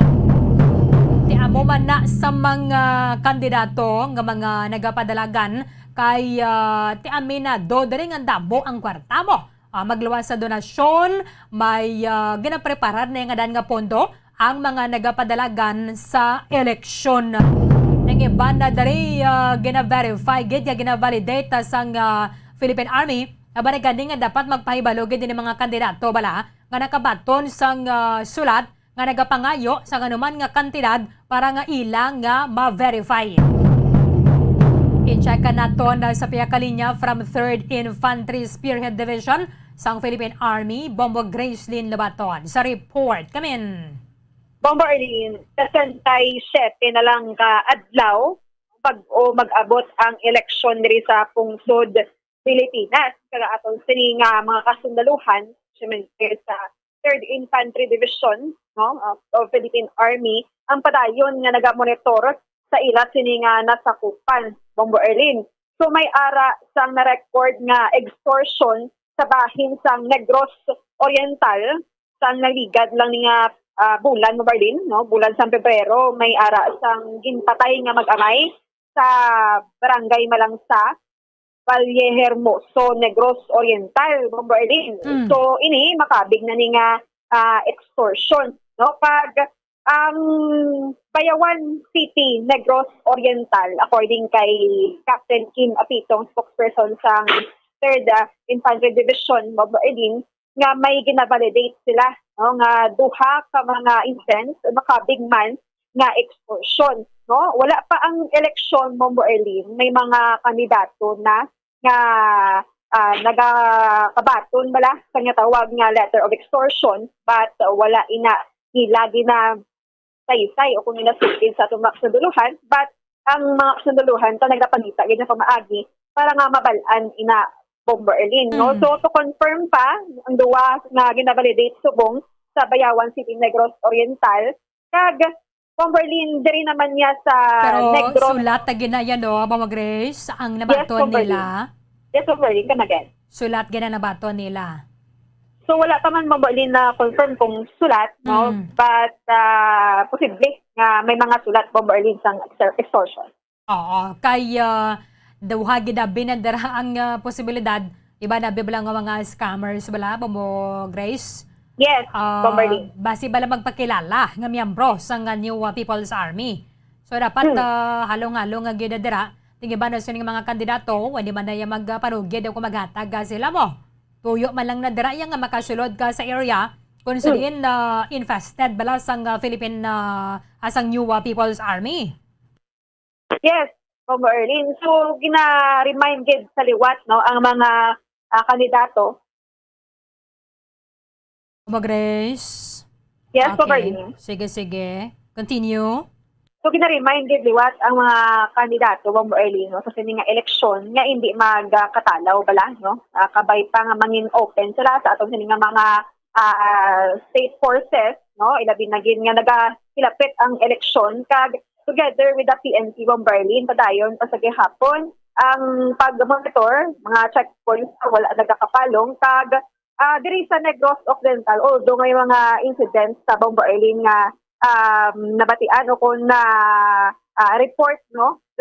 Ti Human na sa mga kandidato nga mga nagapadalagan kay ti aminado diri nga dabo ang kwarta mo. Magluwas sa donasyon, may ginapreparar na nga dan nga pondo ang mga nagapadalagan sa eleksyon. Nang iba na dari gina-verify, gina-validate sang Philippine Army, aba nga dapat magpahibalog din ng mga kandidato bala nga nakabaton sang sulat nga nagapangayo sa anuman nga kantidad para nga ilang nga ma-verify. I-check nato na sa piyakalinya from 3rd Infantry Spearhead Division sang Philippine Army, Bombo Gracelyn Labaton. Sa report, kamin. Bombo Arlene, 67 na lang ka adlaw mag-abot ang eleksyon diri sa pungsod Pilipinas. Kaya atong sini nga mga kasundaluhan, sa 3rd Infantry Division of Philippine Army, ang padayon nga nagamonitor sa ila sini nga nasakupan, Bombo Arlene. So may ara sang na-record nga extortion sa bahin sang Negros Oriental, sang naligad lang nga bulan mo Berlin, bulan sa Pebrero, may ara sang ginpatay nga mag-amay sa barangay Malangsa, Valle Hermoso, Negros Oriental, Bombo Berlin. So ini makabig na ni nga extortion, pag ang Bayawan City, Negros Oriental, according kay Captain Kim Apitong, spokesperson sa 3rd Infantry Division, Bombo Berlin, nga may gina-validate sila nga duha ka mga incidents makabig man nga extortion. Wala pa ang eleksyon, Bombo Erlin, may mga kandidato na nga nagakabaton bala sa nga tawag nga letter of extortion, but wala hilagi na saysay o kung inasukin sa itong mga kasunduluhan, but ang mga kasunduluhan ito nagnapanita ganyan pamaagi para nga mabalaan ina Bombo Erlin. So to confirm pa ang duwa nga gina-validate subong sa Bayawan City, Negros Oriental, kag Bombo Erlin diri naman niya sa Negros. Pero sulat na ginaya Mama Grace, ang nabaton nila. Yes, Bombo Erlin, come again. Sulat gina nabaton nila. So wala pa man Bombo Erlin na confirm kung sulat, but posible nga may mga sulat Bombo Erlin sang extortion. Oo, kay duha gid binadara ang posibilidad iba na bilang nga mga scammers bala Bombo Grace. Yes, Bombo Erlin. Basi bala magpakilala nga miyembro sa New People's Army. So dapat halong-halong nga gidadira tingi ba na sining mga kandidato hindi man na magpanugid o maghatag sila mo. Tuyo man lang na dira nga makasulod ka sa area kung saan infested bala sang Philippine asang New People's Army. Yes, Bombo Erlin. So gina-remind gid sa liwat ang mga kandidato. Bombo Grace. Yes, Bombo Okay. Erlin. Sige. Continue. So gina-remind gid liwat ang mga kandidato Bombo Erlin sa sini nga eleksyon nga hindi magkatalaw bala kabay pa nga mangin open sila sa atong sini nga mga state forces ilabi na gid nga nagahilapit ang eleksyon kag together with the PNP Bombo Erlin padayon pa sa gihapon ang pag-monitor mga checkpoints wala nagakapalong kag diri sa Negros Occidental although may mga incidents sa Bombo Erlin nga nabatian o kung na report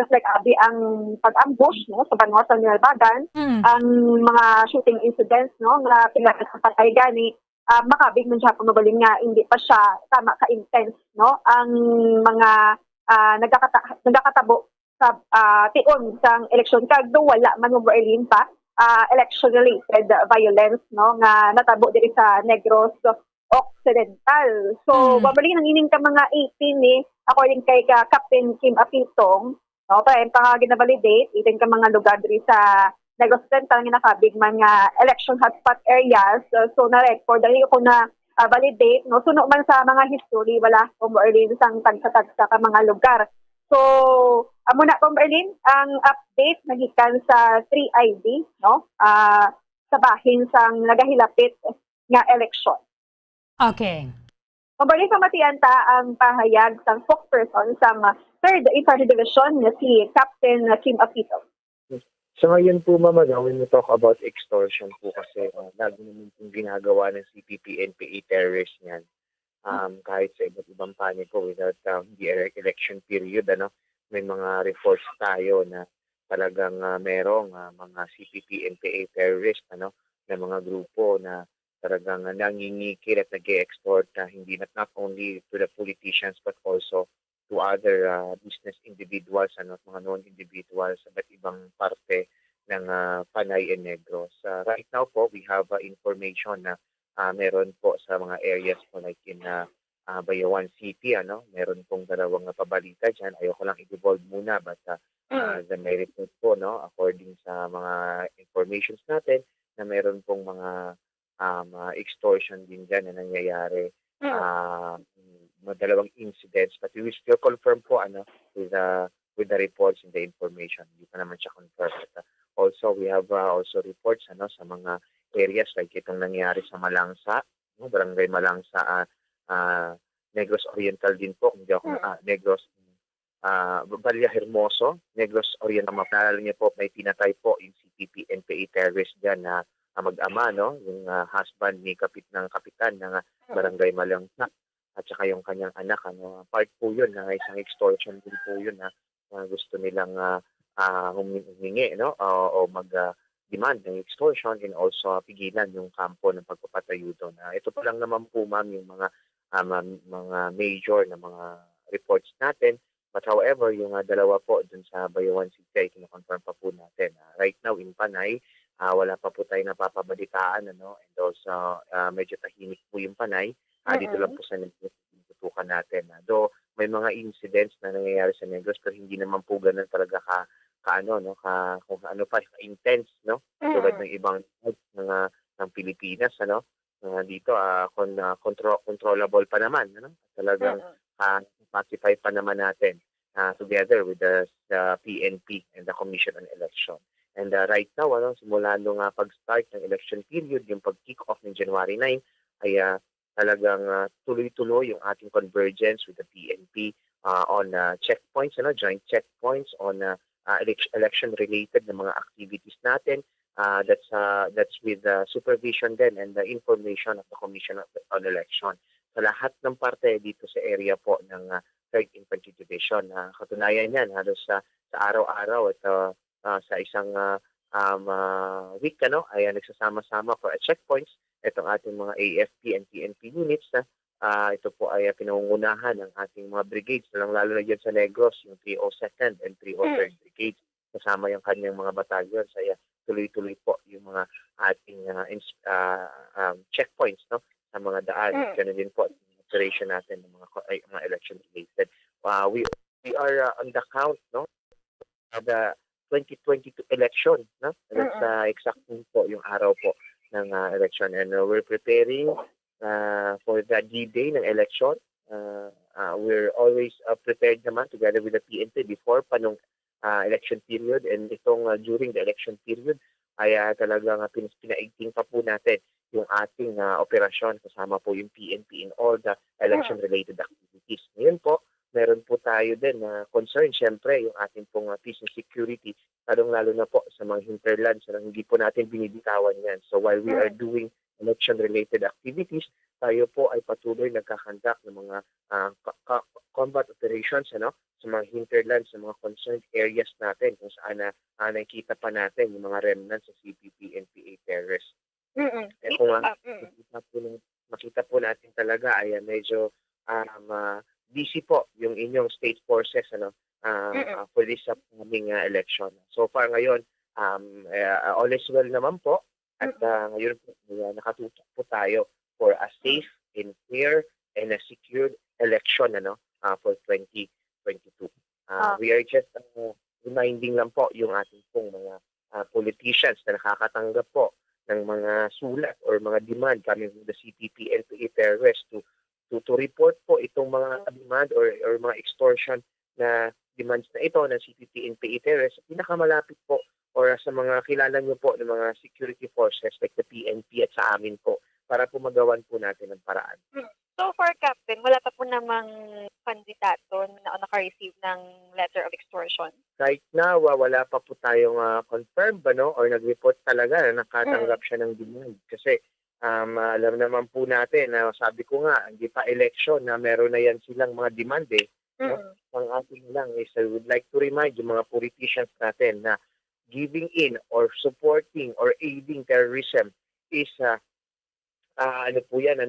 just like abi ang pag-ambush sa Banwa sa Nilbagan ang mga shooting incidents nga pila sa patay gani makabig man siya pamabaling nga hindi pa siya tama ka-intense ang mga nagkakatabo sa tion sang eleksyon kag do wala man Bombo Erlin pa election related violence nga natabo diri sa Negros Occidental. So, babalik nang ining ka mga 18 according kay Captain Kim Apitong, pa gina-validate, itin ka mga lugar diri sa Negros Occidental nga nakabig man nga election hotspot areas. So, na-record, dali ko na validate, suno man sa mga history, wala Bombo Erlin sang tagsa-tagsa ka mga lugar. So, amo na Bombo Erlin, ang update nagikan sa 3ID, sa bahin sang nagahilapit nga election. Okay. Kumbaga pamatian ta ang pahayag sang spokesperson sang 3rd Infantry Division na si Captain Kim Apito. So ngayon po Mama, when we talk about extortion po kasi lagi naman pong ginagawa ng CPP, NPA terrorists niyan. kahit sa iba't ibang panig po without the election period, may mga reports tayo na talagang merong mga CPP, NPA terrorist, na mga grupo na talagang nangingikil at nag-e-export hindi not only to the politicians but also to other business individuals, mga non-individuals sa iba't ibang parte ng Panay and Negros. Right now po, we have information na meron po sa mga areas po like in Bayawan City, meron pong dalawang pabalita dyan. Ayoko lang i-devolve muna but the may report po, according sa mga informations natin, na meron pong mga extortion din dyan na nangyayari. Dalawang incidents but we will still confirm po with the reports and the information. Hindi pa naman siya confirmed. Also, we have also reports sa mga areas like itong nangyari sa Malangsa, Barangay Malangsa, Negros Oriental din po, hindi ako Negros Balya Hermoso, Negros Oriental. Mapalala niyo po, may pinatay po yung CPP NPA terrorist dyan na mag-ama, yung husband ni kapitan ng Barangay Malangsa at saka yung kanyang anak. Part po yun na isang extortion din po yun na gusto nilang humingi o mag-demand ng extortion and also pigilan yung kampo ng pagpapatayo doon. Ito pa lang naman po ma'am yung mga major na mga reports natin. But however, yung dalawa po dun sa Bayawan City ay kinoconfirm pa po natin. Right now in Panay, wala pa po tayo napapabalitaan and also medyo tahimik po yung Panay. Dito lang po sa tutukan natin. Though may mga incidents na nangyayari sa Negros pero hindi naman po ganun talaga kung ano pa intense, tulad ng ibang ng Pilipinas, dito controllable pa naman, talagang pacify pa naman natin together with the PNP and the Commission on Election. And right now, simula nung pag-start ng election period, yung pag-kick off ng January 9 ay talagang tuloy-tuloy yung ating convergence with the PNP on checkpoints, joint checkpoints on election-related na mga activities natin. That's with the supervision then and the information of the Commission on Election. Sa lahat ng parte dito sa area po ng 3rd Infantry Division. Katunayan yan halos sa araw-araw at sa isang week ay nagsasama-sama for checkpoints itong ating mga AFP and PNP units ito po ay pinangungunahan ng ating mga brigades, lalo na dyan sa Negros, yung 302nd and 303rd Brigades, kasama yung kanyang mga batalyon. Saya tuloy-tuloy po yung mga ating checkpoints sa mga daan. Ganun din po operation natin ng mga election related. We are on the count the 2022 election. That's exactly po yung araw po ng election and we're preparing for the D-Day ng election. We're always prepared naman together with the PNP before pa nung election period and itong during the election period ay talagang pinaigting pa po natin yung ating operasyon kasama po yung PNP in all the election-related activities. Ngayon po, meron po tayo din na concern, syempre, yung ating pong peace and security, lalong-lalo na po sa mga hinterlands na hindi po natin binibitawan yan. So while we are doing election-related activities, tayo po ay patuloy nagkakandak ng mga combat operations sa mga hinterlands, sa mga concerned areas natin kung saan nakikita pa natin yung mga remnants sa CPP, NPA terrorists. Kung makita po natin talaga ay medyo busy po yung inyong state forces for this upcoming election. So far ngayon, all is well naman po at ngayon po nakatutok po tayo for a safe and fair and a secured election for 2022. We are just reminding lang po yung ating pong mga politicians na nakakatanggap po ng mga sulat or mga demand coming from the CPP and terrorists to report po itong mga demand or mga extortion na demands na ito ng CPP and terrorists pinakamalapit po or sa mga kilala nyo po ng mga security forces like the PNP at sa amin po para po magawan po natin ng paraan. So far, Captain, wala pa po namang kandidato na naka-receive ng letter of extortion? Right now, wala pa po tayong confirmed or nag-report talaga na nakatanggap siya ng demand. Kasi Alam naman po natin na sabi ko nga, hindi pa election na meron na yan silang mga demand eh. No? Ang ating lang is I would like to remind yung mga politicians natin na giving in or supporting or aiding terrorism is ano po yan,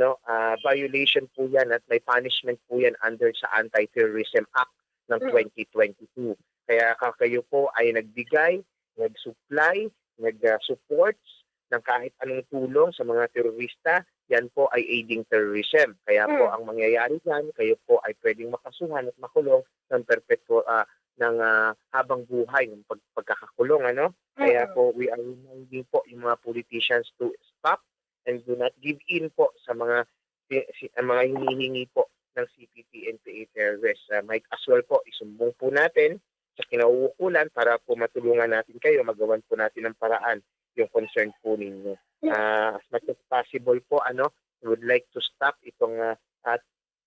violation po yan at may punishment po yan under sa Anti-Terrorism Act ng 2022. Kaya kayo po ay nagbigay, nag-supply, nag-supports ng kahit anong tulong sa mga terorista, yan po ay aiding terrorism. Kaya po ang mangyayari dyan, kayo po ay pwedeng makasuhan at makulong ng ng habang buhay ng pagkakakulong. Kaya po we are reminding po yung mga politicians to stop and do not give in po sa mga hinihingi po ng CPP, NPA terrorists. Might as well po, isumbong po natin sa kinauukulan para po matulungan natin kayo, magawan po natin ng paraan yung concern po ninyo. As much as possible po, we would like to stop itong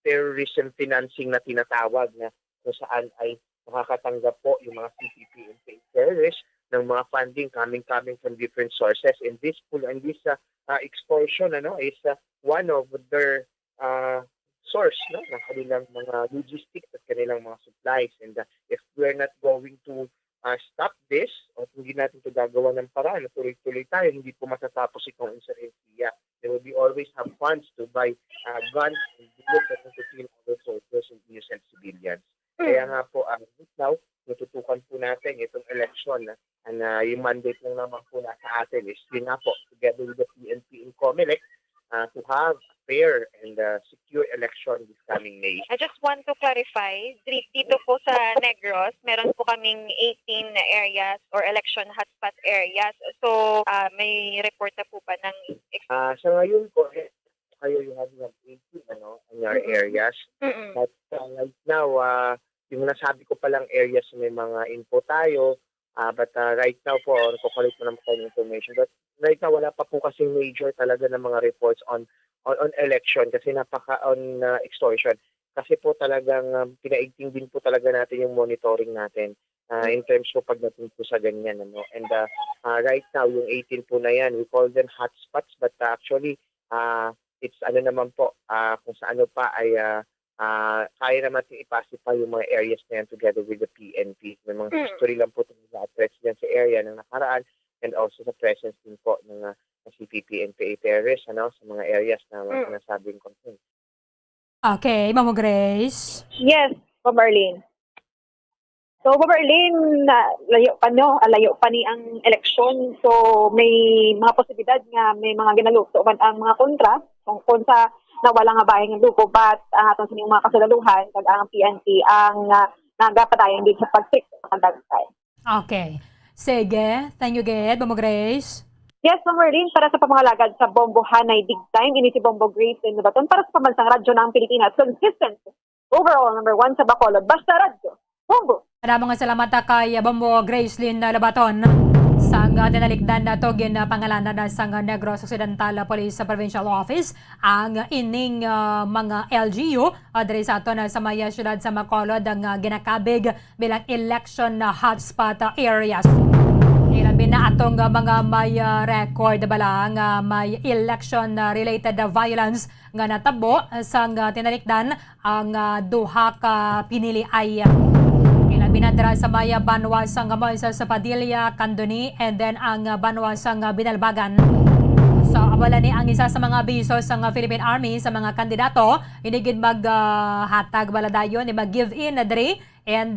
terrorism financing na tinatawag na kung saan ay makakatanggap po yung mga CPP NPA terrorists ng mga funding coming from different sources. And this extortion is one of their source ng kanilang mga logistics at kanilang mga supplies. And if we're not going to stop this o hindi natin ito gagawa ng paraan, tuloy-tuloy tayo, hindi po matatapos itong insurrencia. There will be always have funds to buy guns and bullets and to kill other soldiers and innocent civilians. Kaya nga po, now, natutukan po natin itong election and yung mandate lang naman po nasa atin is yun nga po, together with the PNP and COMELEC, to have a fair and secure election this coming May. I just want to clarify, dito po sa Negros, meron po kaming 18 areas or election hotspot areas. So, may report na po ba ng... Sa ngayon po, kayo you have 18 in your areas. But right now, yung nasabi ko palang areas may mga info tayo. But right now po, kukulit mo naman tayo ng information. But right now, wala pa po kasing major talaga ng mga reports on election kasi on extortion. Kasi po talagang pinaigting din po talaga natin yung monitoring natin in terms po pagdating po sa ganyan. And right now, yung 18 po na yan, we call them hotspots. But actually, it's naman po, kung sa pa ay kaya naman ipasipay yung mga areas na yan together with the PNP. May mga history lang po na address dyan sa area ng nakaraan and also sa presence din po ng CPP and NPA terrorists sa mga areas na nasabing concern. Okay, Mamo Grace. Yes, Ma'am Arlene. So, Ma'am Arlene, layo pa ni ang eleksyon. So, may mga posibilidad nga may mga ginalukso man ang mga kontra tungkol sa nawala nga bahay ng lupo, but ang atong sining mga kasalaluhan kag ang PNP ang nagapadayon din sa pag-fix ang dagtay. Okay. Sige. Thank you, Ged. Mamo Grace. Yes, Ma'am Marlene, para sa pamangalagad sa Bombo Hanay Big Time, ini si Bombo Grace in Baton para sa pambansang radyo ng Pilipinas. Consistent. Overall, number 1 sa Bacolod. Basta radyo. Bombo. Maraming salamat kay Bombo Grace Lynn Labaton. Sang tinalikdan na to pangalan na sang Negros Occidental Police Provincial Office ang ining mga LGU diri sa ato na sa maya syudad sa Bacolod ang ginakabig bilang election hotspot areas. Ilabi na atong mga may record bala nga may election related violence nga natabo sang tinalikdan ang duha ka pinili ay binadra sa Maya Banwa sang Moises sa Padilla, Candoni, and then ang Banwa sang Binalbagan. So, abala ni ang isa sa mga abiso sa Philippine Army sa mga kandidato, inigid maghatag baladayon, mag-give in na diri, and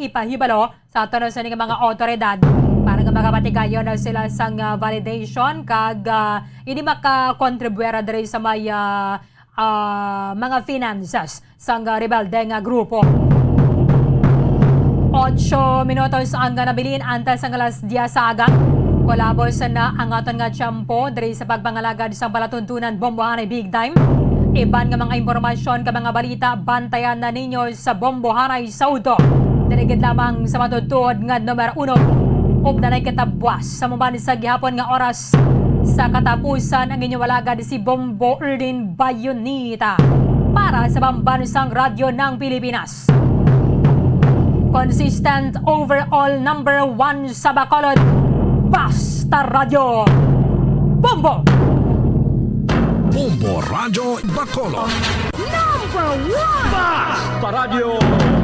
ipahibalo sa ato sa mga otoridad para nga magapatigayon na sila sang validation kag hindi makakontribuera diri sa mga finances sang rebelde nga grupo. 8 minutos ang nabilin antas ang alas 10 sa aga. Kolabos na ang aton nga tiyempo diri sa pagpangalagad sa palatuntunan Bombo Hanay Big Time. Iban nga mga impormasyon ka mga balita bantayan na ninyo sa Bombo Hanay Saudo. Dirigid lamang sa matutod nga numero 1. Ubdanay kitabwas sa maban sa gihapon nga oras sa katapusan ang inyong walagad si Bombo Erdin Bayonita para sa Pambansang Radyo ng Pilipinas. Consistent overall number 1 sa Bacolod. Basta Radio. Bombo! Bombo Radio Bacolod. Number 1! Basta Radio